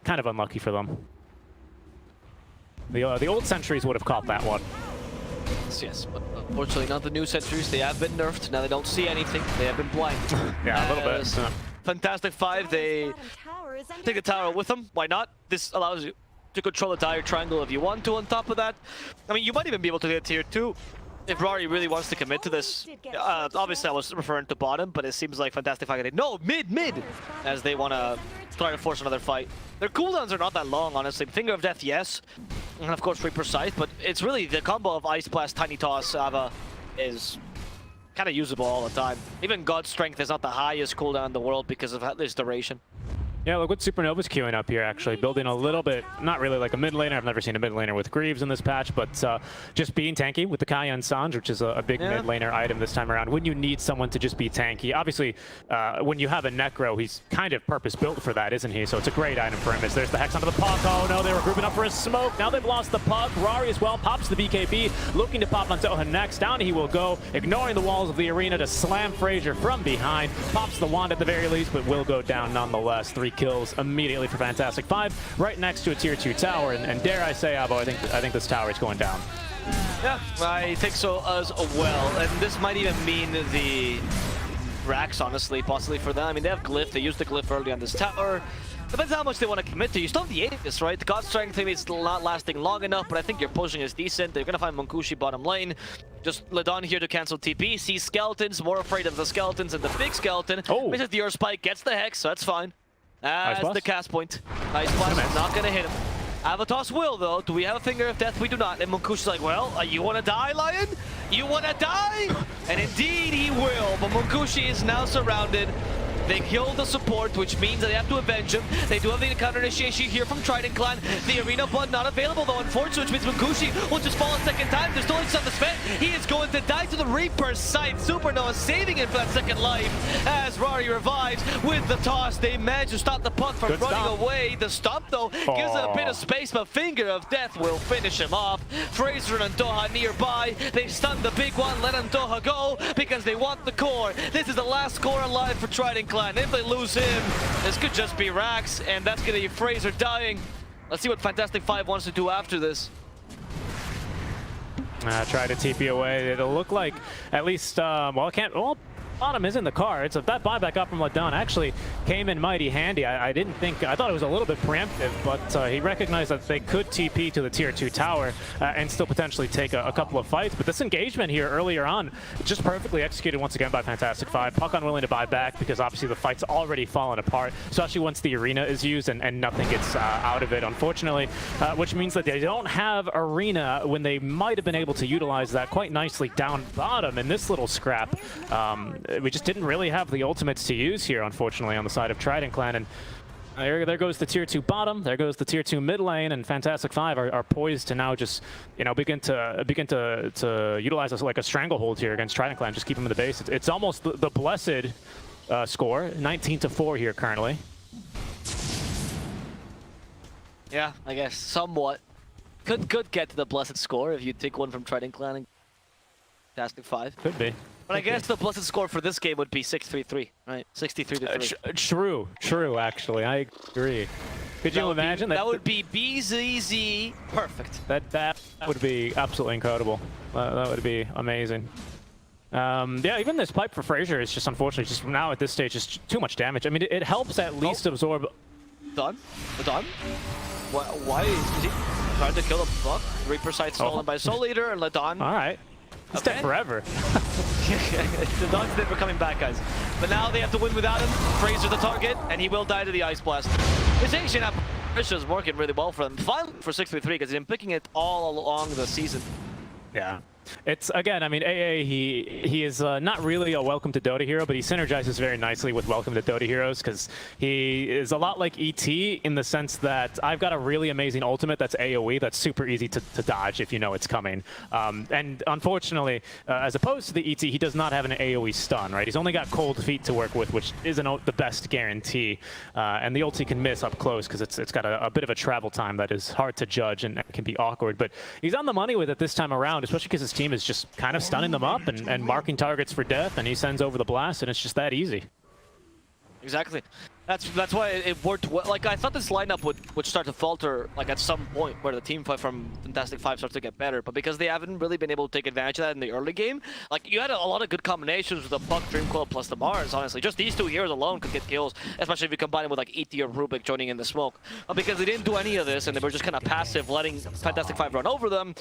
kind of unlucky for them. The old Sentries would have caught that one. Yes, but unfortunately not the new Sentries. They have been nerfed. Now they don't see anything. They have been blind. Yeah, a little bit. Fantastic 5, they take the tower with them. Why not? This allows you to control the entire triangle if you want to on top of that. I mean, you might even be able to get tier 2 if Rory really wants to commit to this. Obviously, I was referring to bottom, but it seems like Fantastic 5. No, mid! As they want to try to force another fight. Their cooldowns are not that long, honestly. Finger of Death, yes. And of course, Reaper Scythe, but it's really the combo of Ice Blast, Tiny Toss, Ava is kind of usable all the time. Even God's Strength is not the highest cooldown in the world because of this duration. Yeah, look what Supernova's queuing up here, actually. Building a little bit, not really like a mid laner. I've never seen a mid laner with Greaves in this patch, but just being tanky with the Kaya and Sanj, which is a big mid laner item this time around. When you need someone to just be tanky, obviously, when you have a Necro, he's kind of purpose-built for that, isn't he? So it's a great item for him. As there's the Hex onto the Puck. Oh no, they were grouping up for a smoke. Now they've lost the Puck. Rari as well pops the BKB, looking to pop on Toha next. Down he will go, ignoring the walls of the arena to slam Frazier from behind. Pops the wand at the very least, but will go down nonetheless. 3 kills immediately for Fantastic 5, right next to a tier 2 tower, and dare I say, Abo, I think this tower is going down. Yeah, I think so as well, and this might even mean the Rax, honestly, possibly for them. I mean, they have Glyph, they used the Glyph early on this tower. Depends how much they want to commit to. You still have the Aegis, right? The God Strength thing is not lasting long enough, but I think your pushing is decent. They're gonna find Munkushi bottom lane. Just Ladon here to cancel TP, sees skeletons, more afraid of the skeletons and the big skeleton. Misses the Earth Spike, gets the Hex, so that's fine. As the cast point. Ice Blast not gonna hit him. Avatos will though. Do we have a Finger of Death? We do not. And Munkushi's like, well, you wanna die, Lion? You wanna die? And indeed he will, but Munkushi is now surrounded. They kill the support, which means that they have to avenge him. They do have the counter initiation here from Trident Clan. The Arena Blood not available though, unfortunately, which means Munkushi will just fall a second time. There's still stuff to spend. He is going to die to the Reaper's Sight. Supernova saving him for that second life as Rari revives with the toss. They manage to stop the Puck from running away. The stomp though gives it a bit of space, but Finger of Death will finish him off. Fraser and Antoha nearby. They stun the big one, let Antoha go because they want the core. This is the last core alive for Trident Clan. If they lose him, this could just be Rax, and that's gonna be Fraser dying. Let's see what Fantastic 5 wants to do after this. Try to TP away. It'll look like at least, well, I can't, well, bottom is in the cards. So that buyback up from Ladon actually came in mighty handy. I didn't think, I thought it was a little bit preemptive, but he recognized that they could TP to the tier 2 tower and still potentially take a couple of fights. But this engagement here earlier on, just perfectly executed once again by Fantastic 5. Puck unwilling to buy back because obviously the fight's already fallen apart, especially once the arena is used and nothing gets out of it, unfortunately, which means that they don't have arena when they might have been able to utilize that quite nicely down bottom in this little scrap. We just didn't really have the ultimates to use here, unfortunately, on the side of Trident Clan. And there goes the tier 2 bottom, there goes the tier 2 mid lane, and Fantastic 5 are poised to now just, you know, begin to utilize this like a stranglehold here against Trident Clan, just keep them in the base. It's almost the blessed score, 19-4 here currently. Yeah, I guess somewhat. Could get to the blessed score if you take one from Trident Clan and Fantastic 5. Could be. But I guess the blessed score for this game would be 6-3-3, right? 63-3. True, actually. I agree. Could you imagine that? That would be BZZ perfect. That would be absolutely incredible. That would be amazing. Yeah, even this pipe for Frazier is just unfortunately just now at this stage is too much damage. I mean, it helps at least absorb. Done? Done? Why is he trying to kill the Buck? Reaper sight stolen by Soul Eater and Ladon. All right. He's dead forever. The Don's never coming back, guys. But now they have to win without him. Frazier the target, and he will die to the Ice Blast. This Asian is working really well for them. Finally for 6-3-3, because he's been picking it all along the season. Yeah. It's, again, I mean, AA, he is not really a Welcome to Dota hero, but he synergizes very nicely with Welcome to Dota heroes, because he is a lot like ET in the sense that I've got a really amazing ultimate that's AoE that's super easy to dodge if you know it's coming. And unfortunately, as opposed to the ET, he does not have an AoE stun, right? He's only got cold feet to work with, which isn't the best guarantee. And the ulti can miss up close because it's got a bit of a travel time that is hard to judge and can be awkward. But he's on the money with it this time around, especially because his team is just kind of stunning them up and marking targets for death, and he sends over the blast, and it's just that easy. Exactly. That's why it worked well. Like, I thought this lineup would start to falter, like, at some point where the team fight from Fantastic 5 starts to get better, but because they haven't really been able to take advantage of that in the early game, like, you had a lot of good combinations with the Puck, Dreamcoil plus the Mars, honestly. Just these two heroes alone could get kills, especially if you combine it with, like, ET or Rubik joining in the smoke. But because they didn't do any of this and they were just kind of passive, letting Fantastic 5 run over them,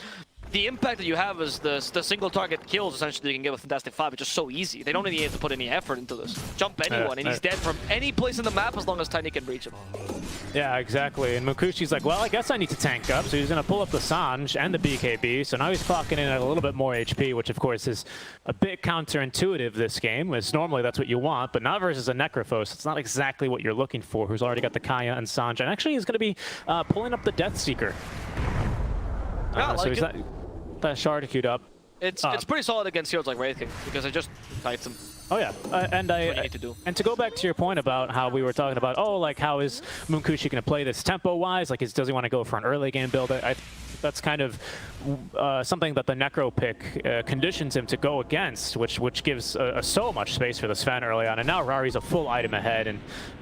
the impact that you have is the single target kills essentially you can get with Fantastic 5. It's just so easy. They don't really have to put any effort into this. Jump anyone and he's dead from any place in the map as long as Tiny can reach him. Yeah, exactly. And Mukushi's like, well, I guess I need to tank up. So he's going to pull up the Sanj and the BKB. So now he's clocking in at a little bit more HP, which of course is a bit counterintuitive this game. As normally that's what you want, but not versus a Necrophos. It's not exactly what you're looking for, who's already got the Kaya and Sanj. And actually he's going to be pulling up the Deathseeker. Yeah, so he's that shard queued up. It's pretty solid against heroes like Wraith King because it just kites them. Oh yeah, and to go back to your point about how we were talking about, oh, like how is Munkushi going to play this tempo-wise? Like, does he want to go for an early game build? That's kind of something that the Necro pick conditions him to go against, which gives so much space for the Sven early on. And now Rari's a full item ahead, and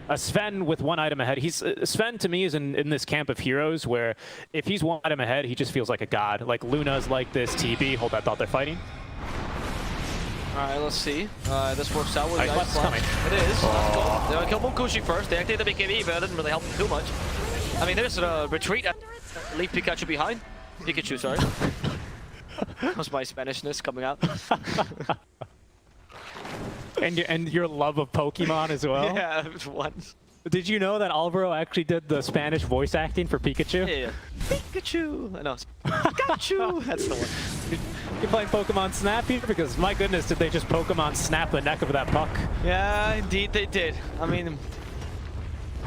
a Sven with one item ahead. Sven to me is in this camp of heroes where if he's one item ahead, he just feels like a god. Like Luna's like this. TB, hold that thought, they're fighting. Alright, let's see. This works out with the Ice coming. It is. Oh. They're gonna kill Munkushi first. They activate the BKB, but it didn't really help them too much. I mean, there's a retreat. Leave Pikachu behind. Pikachu, sorry. That was my Spanishness coming out. and your love of Pokemon as well? Yeah, once. Did you know that Alvaro actually did the Spanish voice acting for Pikachu? Yeah. Pikachu! I know. Pikachu! That's the one. You're playing Pokemon Snap here? Because, my goodness, did they just Pokemon Snap the neck of that puck? Yeah, indeed they did. I mean,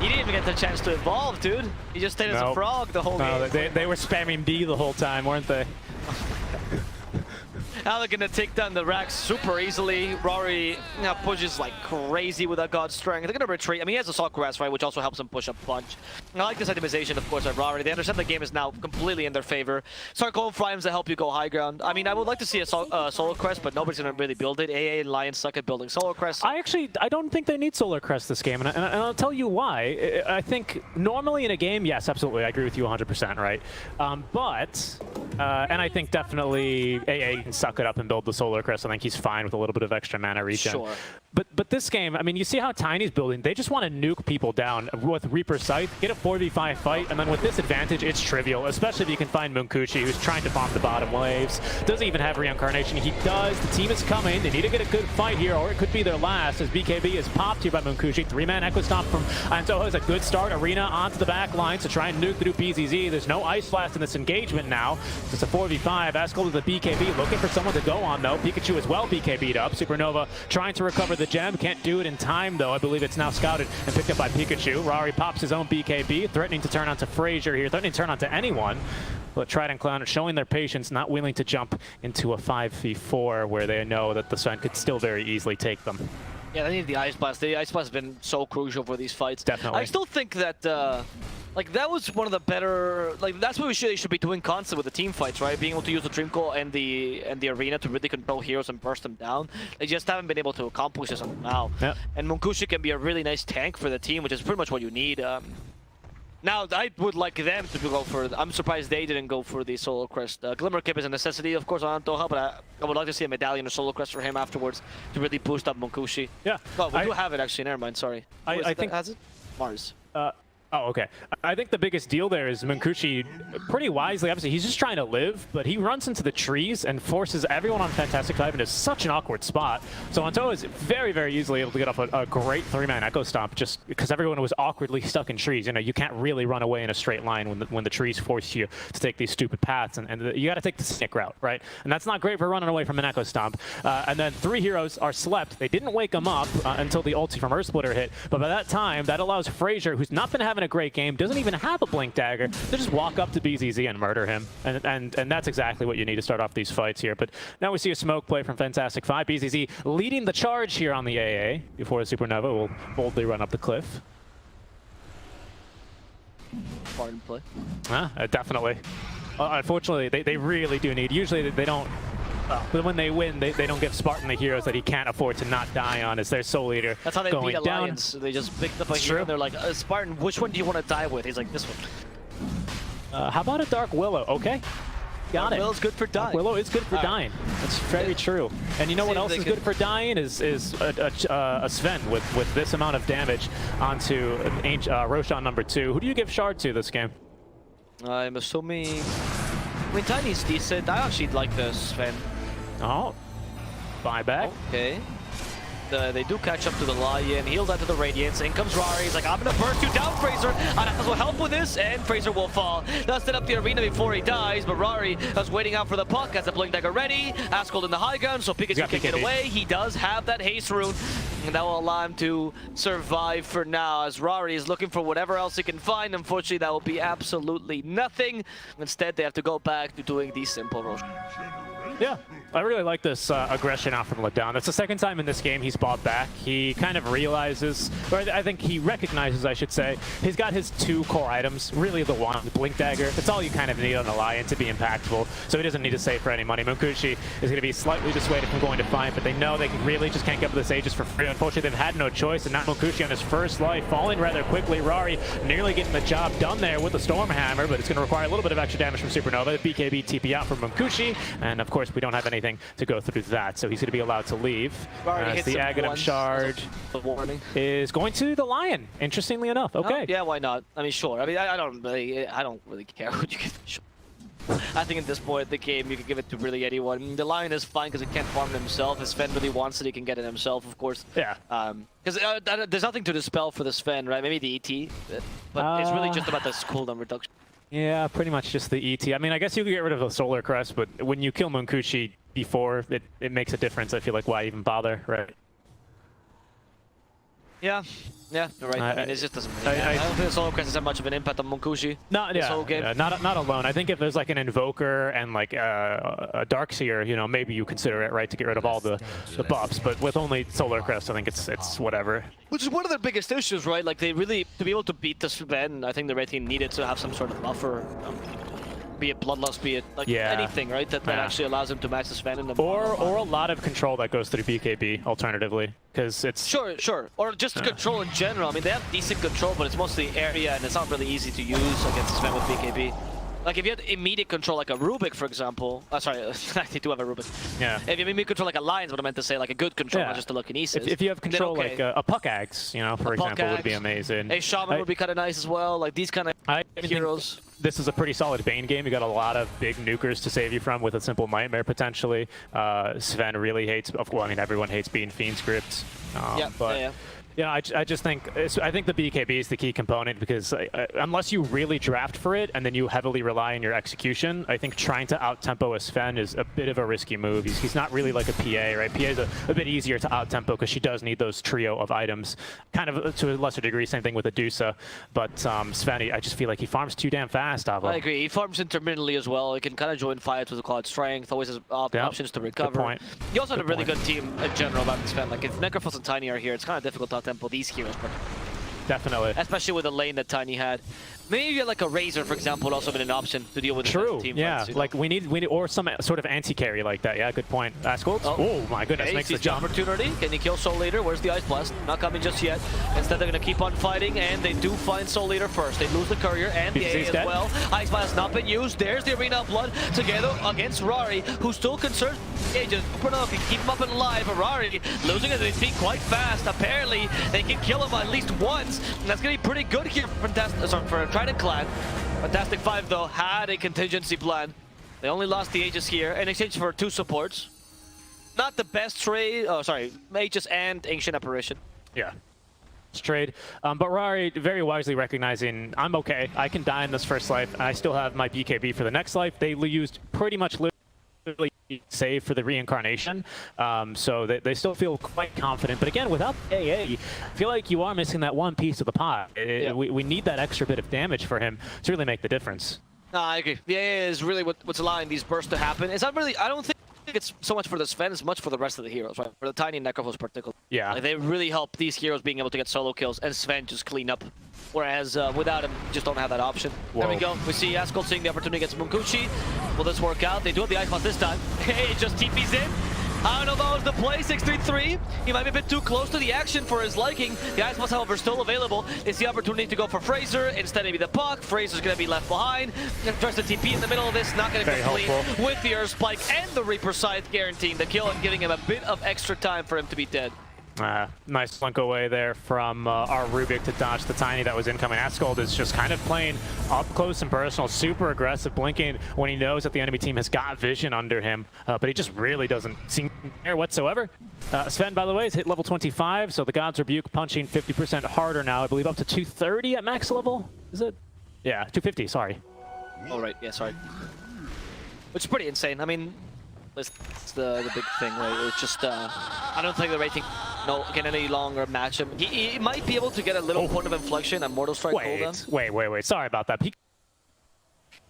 he didn't even get the chance to evolve, dude. He just stayed as a frog the whole game. They were spamming B the whole time, weren't they? Now they're gonna take down the racks super easily. Rory pushes like crazy with that God Strength. They're gonna retreat. I mean, he has a Sock Grass, right, which also helps him push up punch. I like this itemization, of course, of Rory. They understand the game is now completely in their favor. Start going for items that help you go high ground. I mean, I would like to see a Solar Crest, but nobody's gonna really build it. AA and Lions suck at building Solar Crest. I don't think they need Solar Crest this game, and I'll tell you why. I think normally in a game, yes, absolutely, I agree with you 100%, right? And I think definitely AA can suck it up and build the Solar Crest. I think he's fine with a little bit of extra mana regen. Sure. But this game, I mean, you see how Tiny's building. They just want to nuke people down with Reaper Scythe, get a 4v5 fight, and then with this advantage, it's trivial, especially if you can find Munkushi, who's trying to bomb the bottom waves. Doesn't even have Reincarnation. He does. The team is coming. They need to get a good fight here, or it could be their last, as BKB is popped here by Munkushi. 3-man Echo Stomp from Antoho is a good start. Arena onto the back line to try and nuke through PZZ. There's no Ice Blast in this engagement now. It's a 4v5. Askel to the BKB, looking for someone to go on, though. Pikachu as well BKB'd up. Supernova trying to recover the gem. Can't do it in time, though. I believe it's now scouted and picked up by Pikachu. Rari pops his own BKB, threatening to turn onto Frazier here, threatening to turn onto anyone. But Trident Clown showing their patience, not willing to jump into a 5v4 where they know that the Sun could still very easily take them. Yeah, they need the Ice Blast. The Ice Blast has been so crucial for these fights. Definitely. I still think that, like, that was one of the better... Like, that's what they should be doing constantly with the team fights, right? Being able to use the Dreamcoil and the Arena to really control heroes and burst them down. They just haven't been able to accomplish this until now. Yep. And Munkushi can be a really nice tank for the team, which is pretty much what you need. Now, I would like them to go for... I'm surprised they didn't go for the Solo Crest. Glimmer Cape is a necessity, of course, on Doha, but I would like to see a medallion or Solo Crest for him afterwards to really boost up Munkushi. Yeah. Oh, we do have it, actually. Never mind, sorry. I think... Has it? Mars. Oh, okay. I think the biggest deal there is Munkushi, pretty wisely, obviously, he's just trying to live, but he runs into the trees and forces everyone on Fantastic 5 into such an awkward spot. So Anto is very, very easily able to get off a great 3-man Echo Stomp just because everyone was awkwardly stuck in trees. You know, you can't really run away in a straight line when the trees force you to take these stupid paths, and you got to take the snick route, right? And that's not great for running away from an Echo Stomp. And then 3 heroes are slept. They didn't wake him up until the ulti from Earth Splitter hit, but by that time, that allows Frazier, who's not been having a great game, doesn't even have a Blink Dagger, to just walk up to BZZ and murder him. And that's exactly what you need to start off these fights here. But now we see a smoke play from Fantastic 5. BZZ leading the charge here on the AA before the Supernova will boldly run up the cliff. Spartan play. Definitely. Unfortunately, they really do need... Usually they don't... But when they win, they don't give Spartan the heroes that he can't afford to not die on as their soul leader. That's how they going beat Alliance. Down. They just picked up a hero and they're like, Spartan, which one do you want to die with? He's like, this one. How about a Dark Willow? Okay. Got it. Dark Willow's good for dying. Dark Willow is good for dying. That's very true. And you know what else is good for dying is a Sven with this amount of damage onto Roshan #2. Who do you give Shard to this game? I'm assuming... I mean, Tiny's decent. I actually like the Sven. Oh, buyback. Okay. They do catch up to the Lion, heal that to the Radiance. In comes Rari. He's like, I'm gonna burst you down, Fraser. I will help with this, and Fraser will fall. Does set up the arena before he dies, but Rari is waiting out for the puck. Has the Blink Dagger ready. Ascol in the high gun, so Pikachu can get away. He does have that haste rune, and that will allow him to survive for now, as Rari is looking for whatever else he can find. Unfortunately, that will be absolutely nothing. Instead, they have to go back to doing the simple Roshan. Yeah, I really like this aggression out from Letdown. That's the second time in this game he's bought back. He kind of realizes, or I think he recognizes, I should say, he's got his 2 core items, really the one, the Blink Dagger. That's all you kind of need on the Lion to be impactful, so he doesn't need to save for any money. Munkushi is going to be slightly dissuaded from going to fight, but they know they really just can't get up to this Aegis for free. Unfortunately, they've had no choice, and now Munkushi on his first life, falling rather quickly. Rari nearly getting the job done there with the Stormhammer, but it's going to require a little bit of extra damage from Supernova. The BKB TP out from Munkushi, and of course, we don't have anything to go through that, so he's going to be allowed to leave. As the Aghanim Shard is going to the Lion, interestingly enough. Okay. Oh, yeah, why not? I mean, sure. I mean, I don't really care who you give. Sure. I think at this point in the game, you can give it to really anyone. The Lion is fine because he can't farm it himself. If Sven really wants it, he can get it himself, of course. Yeah. Because there's nothing to dispel for the Sven, right? Maybe the ET, but it's really just about the cooldown reduction. Yeah, pretty much just the ET. I mean, I guess you could get rid of the Solar Crest, but when you kill Munkushi before, it makes a difference. I feel like, why even bother, right? Yeah, you're right. I mean, it just doesn't really I don't think the Solar Crest has that much of an impact on Munkushi. This whole game. Not alone. I think if there's like an Invoker and like a Darkseer, you know, maybe you consider it, right, to get rid of all the buffs. But with only Solar Crest, I think it's whatever. Which is one of their biggest issues, right? Like, they really, to be able to beat the Sven, I think the red team needed to have some sort of buffer. Be it Bloodlust, be it like anything, right? That actually allows him to max the Sven in the or a lot of control that goes through BKB, alternatively, because it's sure, or just control in general. I mean, they have decent control, but it's mostly area, and it's not really easy to use against Sven with BKB. Like, if you had immediate control, like a Rubik, for example. Sorry, I do have a Rubik. Yeah. If you have immediate control, like a Lion's, what I meant to say, like a good control, not just a telekinesis. If you have control, like a Puck Axe, you know, for example, would be amazing. A Shaman would be kind of nice as well. Like, these kind of heroes. This is a pretty solid Bane game. You got a lot of big nukers to save you from with a simple Nightmare, potentially. Sven really hates, well, I mean, everyone hates being Fiend scripts. Yeah, I just think I think the BKB is the key component, because unless you really draft for it and then you heavily rely on your execution, I think trying to out-tempo a Sven is a bit of a risky move. He's not really like a PA, right? PA is a bit easier to out-tempo because she does need those trio of items. Kind of to a lesser degree, same thing with Adusa. But Sven, I just feel like he farms too damn fast, Avo. I agree. He farms intermittently as well. He can kind of join fights with a Cloud Strength, always has options to recover. Good point. He also had a really good team in general about Sven. Like, if Necrophos and Tiny are here, it's kind of difficult to out-tempo these heroes. But definitely. Especially with the lane that Tiny had. Maybe like a Razor, for example, would also been an option to deal with True. team Yeah. fights, Like we need or some sort of anti-carry like that. Yeah. Good point. Ascult. Oh my goodness. Okay, Makes the sees the jump. opportunity. Can he kill Soul Leader? Where's the Ice Blast? Not coming just yet. Instead, they're going to keep on fighting, and they do find Soul Leader first. They lose the Courier and the AA as dead. well. Ice Blast not been used. There's the Arena of Blood together against Rari, who's still concerned. Yeah, just open up and keep him up and alive. Rari losing his feet quite fast. Apparently, they can kill him at least once. And that's going to be pretty good here for Trident Clan. Fantastic Five, though, had a contingency plan. They only lost the Aegis here in exchange for 2 supports. Not the best trade. Oh, sorry. Aegis and Ancient Apparition. Yeah. Trade. But Rari very wisely recognizing, I'm okay. I can die in this first life, and I still have my BKB for the next life. They used pretty much literally save for the reincarnation, so they still feel quite confident. But again, without AA, I feel like you are missing that one piece of the pie. We need that extra bit of damage for him to really make the difference. No, I agree. The AA is really what's allowing these bursts to happen. It's not really, I don't think it's so much for the Sven as much for the rest of the heroes, right? For the Tiny Necrophos particularly. Yeah. Like, they really help these heroes being able to get solo kills and Sven just clean up. Whereas without him, you just don't have that option. Whoa. There we go. We see Ascult seeing the opportunity against Munkuchi. Will this work out? They do have the Ice Blast this time. Hey, just TP's in. I don't know if that was the play, 633. He might be a bit too close to the action for his liking. The Ice Blast, however, still available. It's the opportunity to go for Fraser. Instead, maybe the puck. Fraser's going to be left behind. Tries to TP in the middle of this. Not going to complete with the Earth Spike and the Reaper Scythe guaranteeing the kill and giving him a bit of extra time for him to be dead. Nice slunk away there from our Rubik to dodge the Tiny that was incoming. Ascult is just kind of playing up close and personal, super aggressive, blinking when he knows that the enemy team has got vision under him, but he just really doesn't seem to care whatsoever. Sven, by the way, has hit level 25, so the God's Rebuke punching 50% harder now, I believe up to 230 at max level, is it? Yeah, 250, sorry. Oh, right, yeah, sorry. Which is pretty insane. I mean, it's the big thing, right? It's just, I don't think the rating can any longer match him. He might be able to get a little point of inflection on Mortal Strike cooldown. Wait. Sorry about that.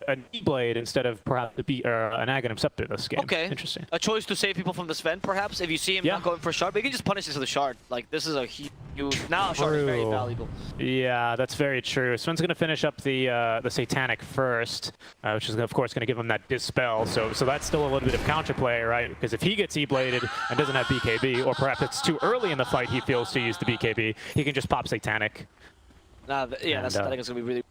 A knee-blade instead of perhaps an Aghanim Scepter this game. Okay. Interesting. A choice to save people from the Sven, perhaps? If you see him not going for a shard, but you can just punish this with a shard. Like, this is a huge... Now a shard is very valuable. Yeah, that's very true. Sven's going to finish up the Satanic first, which is, of course, going to give him that Dispel. So that's still a little bit of counterplay, right? Because if he gets E-bladed and doesn't have BKB, or perhaps it's too early in the fight he feels to use the BKB, he can just pop Satanic. Yeah, I think it's going to be really...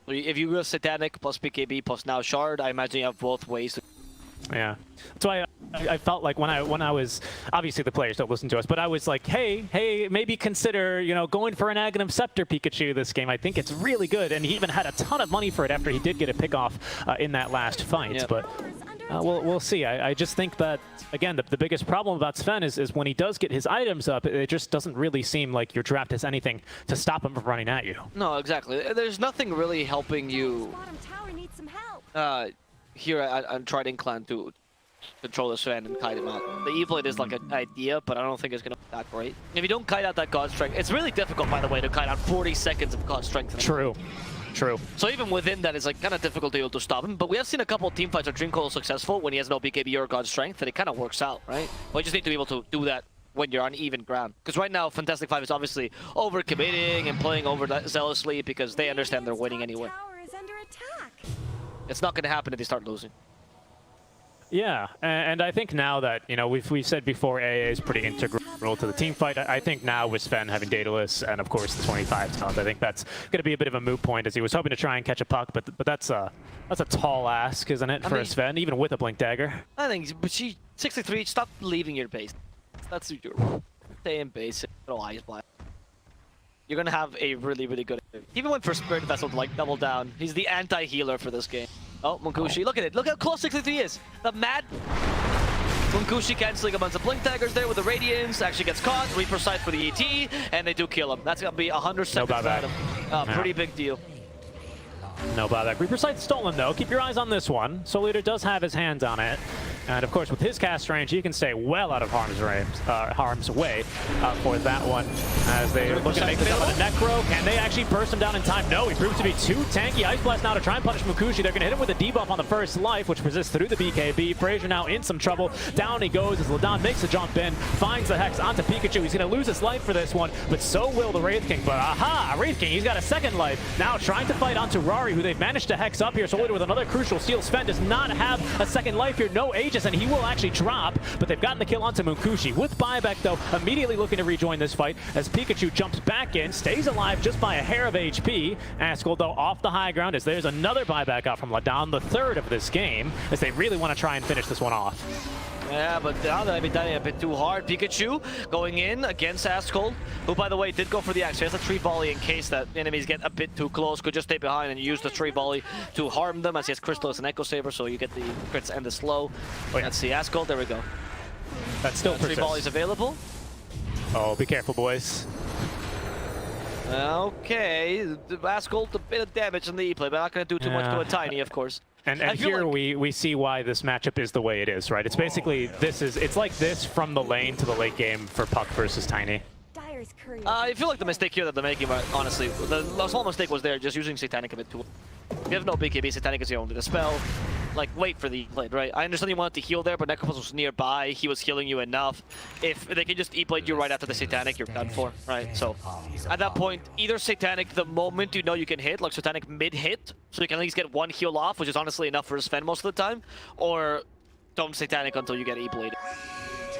If you go Satanic plus BKB plus now Shard, I imagine you have both ways. Yeah, that's why I felt like when I was, obviously the players don't listen to us, but I was like, hey, maybe consider, you know, going for an Aghanim Scepter Pikachu this game. I think it's really good, and he even had a ton of money for it after he did get a pick off in that last fight. Yep. But we'll see. I just think that, again, the biggest problem about Sven is when he does get his items up, it just doesn't really seem like your draft has anything to stop him from running at you. No, exactly. There's nothing really helping you here on Trident Clan to control the Sven and kite him out. The E-Blade is like an idea, but I don't think it's going to be that great. If you don't kite out that God Strength, it's really difficult, by the way, to kite out 40 seconds of God Strength. True. So even within that, it's like kind of difficult to be able to stop him. But we have seen a couple of team fights where Dreamcoil is successful when he has no BKB or God Strength, and it kind of works out, right? But you just need to be able to do that when you're on even ground. Because right now, Fantastic Five is obviously over-committing and playing over zealously because they understand they're winning anyway. It's not going to happen if they start losing. Yeah, and I think now that, you know, we've said before AA is pretty integral to the team fight. I think now with Sven having Daedalus and, of course, the 25 talent, I think that's going to be a bit of a moot point as he was hoping to try and catch a puck, but that's a tall ask, isn't it, for a Sven, even with a Blink Dagger? I think, but 63, stop leaving your base. That's your stay in base, little Ice Blast. You're going to have a really, really good... He even went for Spirit Vessel to, like, double down. He's the anti-healer for this game. Oh, Munkushi, look at it. Look how close 63 is. The mad... Munkushi canceling a bunch of Blink Daggers there with the Radiance. Actually gets caught. Reaper Sight for the ET. And they do kill him. That's going to be 100 seconds at him. Pretty big deal. No buyback. Reaper Sight stolen, though. Keep your eyes on this one. Soul Leader does have his hands on it. And of course, with his cast range, he can stay well out of harm's way for that one. As they look to make this up on a Necro. Can they actually burst him down in time? No, he proves to be too tanky. Ice Blast now to try and punish Munkushi. They're going to hit him with a debuff on the first life, which persists through the BKB. Frazier now in some trouble. Down he goes as Ladon makes a jump in, finds the Hex onto Pikachu. He's going to lose his life for this one, but so will the Wraith King. But aha, Wraith King, he's got a second life. Now trying to fight onto Rari, who they've managed to Hex up here. Solid with another crucial steal. Sven does not have a second life here. No Aegis, and he will actually drop, but they've gotten the kill onto Munkushi. With buyback, though, immediately looking to rejoin this fight as Pikachu jumps back in, stays alive just by a hair of HP. Askel, though, off the high ground as there's another buyback out from Ladon, the third of this game, as they really want to try and finish this one off. Yeah, but now that I've been dying a bit too hard. Pikachu going in against Askel, who, by the way, did go for the axe. He has a tree volley in case that enemies get a bit too close. Could just stay behind and use the tree volley to harm them, as he has Crystal as an Echo Saber, so you get the crits and the slow. Oh, yeah. Let's see, Askel, there we go. That still persists. Tree volleys available. Oh, be careful, boys. Okay, Askel, a bit of damage in the E-play, but not going to do too much to a Tiny, of course. And here like we see why this matchup is the way it is, right? It's basically, it's like this from the lane to the late game for Puck versus Tiny. I feel like the mistake here that they're making, honestly, the small mistake was there, just using Satanic a bit too. If you have no BKB, Satanic is your only dispel. Like, wait for the E-blade, right? I understand you wanted to heal there, but Necropulse was nearby. He was healing you enough. If they can just E-blade you right after the Satanic, you're done for, right? So, at that point, either Satanic the moment you know you can hit, like Satanic mid-hit, so you can at least get one heal off, which is honestly enough for Sven most of the time, or don't Satanic until you get E-blade.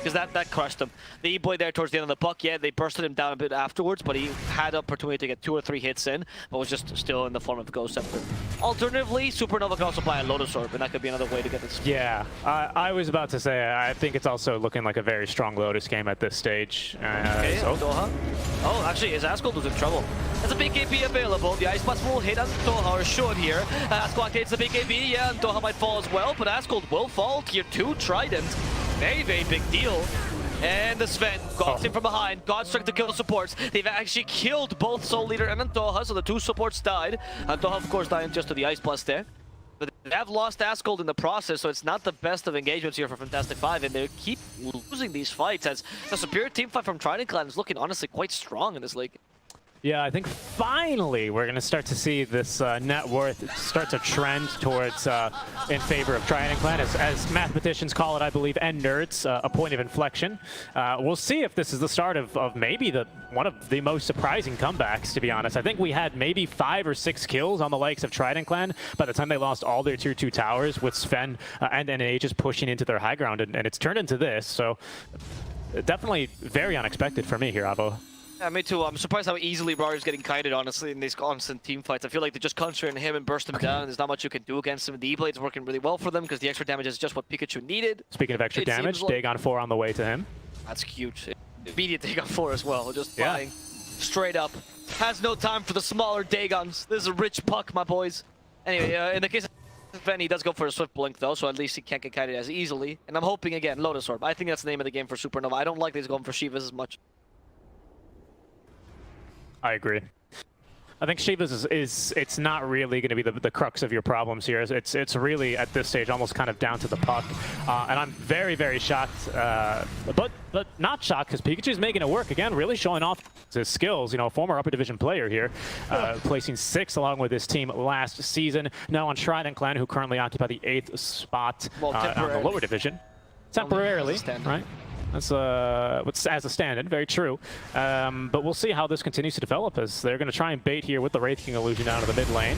Because that crushed him. The E-blade there towards the end of the puck, yeah, they bursted him down a bit afterwards, but he had opportunity to get 2 or 3 hits in, but was just still in the form of Ghost Scepter. Alternatively, Supernova can also apply a Lotus Orb, and that could be another way to get this. Yeah, I was about to say, I think it's also looking like a very strong Lotus game at this stage. Okay, so. Doha. Oh, actually, his Askel was in trouble. There's a BKB available. The Ice Blast will hit on Doha, or should here. Askel activates the BKB, yeah, and Doha might fall as well, but Askel will fall. Tier 2 Trident. Very, very big deal. And the Sven got in from behind. God's trying to kill the supports. They've actually killed both Soul Leader and Antoha, so the 2 supports died. Antoha, of course, dying just to the Ice Blast there. But they have lost Askel in the process, so it's not the best of engagements here for Fantastic 5, and they keep losing these fights as the superior team fight from Trident Clan is looking honestly quite strong in this league. Yeah, I think finally we're going to start to see this net worth start to trend towards in favor of Trident Clan, as mathematicians call it, I believe, and nerds, a point of inflection. We'll see if this is the start of maybe one of the most surprising comebacks, to be honest. I think we had maybe 5 or 6 kills on the likes of Trident Clan by the time they lost all their tier 2 towers, with Sven and Aegis pushing into their high ground, and it's turned into this, so definitely very unexpected for me here, Avo. Yeah, me too. I'm surprised how easily Rari's getting kited, honestly, in these constant team fights. I feel like they just concentrate on him and burst him down, and there's not much you can do against him. The E-Blade's working really well for them because the extra damage is just what Pikachu needed. Speaking of extra damage, Dagon 4 on the way to him. That's huge. Immediate Dagon 4 as well, just flying straight up. Has no time for the smaller Dagons. This is a rich puck, my boys. Anyway, in the case of Sven, he does go for a Swift Blink, though, so at least he can't get kited as easily. And I'm hoping, again, Lotus Orb. I think that's the name of the game for Supernova. I don't like that he's going for Shivas as much. I agree. I think Shiva's it's not really going to be the crux of your problems here. It's really, at this stage, almost kind of down to the puck. And I'm very, very shocked, but not shocked, because Pikachu's making it work. Again, really showing off his skills. You know, a former upper division player here, placing 6th along with his team last season. Now on Trident Clan, who currently occupy the 8th spot on the lower division. Temporarily, right? That's as a stand-in, very true. But we'll see how this continues to develop, as they're going to try and bait here with the Wraith King illusion down to the mid lane.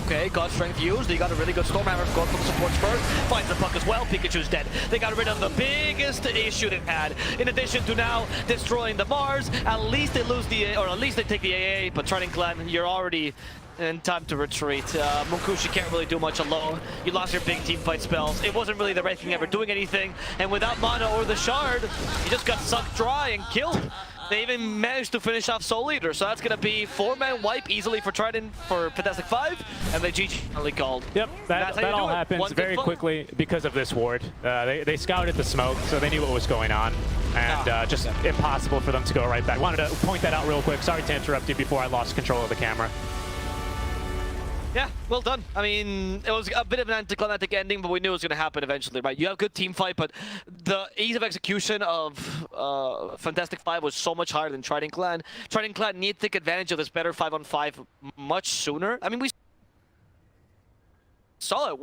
Okay, God Strength used. They got a really good Stormhammer going for the supports first. Finds the puck as well. Pikachu's dead. They got rid of the biggest issue they've had. In addition to now destroying the Mars, at least they lose the, or at least they take the AA. But Trident Clan, you're already in time to retreat. Munkushi can't really do much alone. You lost your big team fight spells. It wasn't really the Wraith King ever doing anything. And without mana or the shard, you just got sucked dry and killed. They even managed to finish off Soul Eater, so that's going to be 4-man wipe easily for Trident for Fantastic 5, and they GG finally called. Yep, that all happens very quickly because of this ward. They scouted the smoke, so they knew what was going on, and just impossible for them to go right back. Wanted to point that out real quick. Sorry to interrupt you before I lost control of the camera. Yeah, well done. I mean, it was a bit of an anticlimactic ending, but we knew it was going to happen eventually, right? You have good team fight, but the ease of execution of Fantastic Five was so much higher than Trident Clan. Trident Clan need to take advantage of this better 5-on-5 much sooner. I mean, we saw it.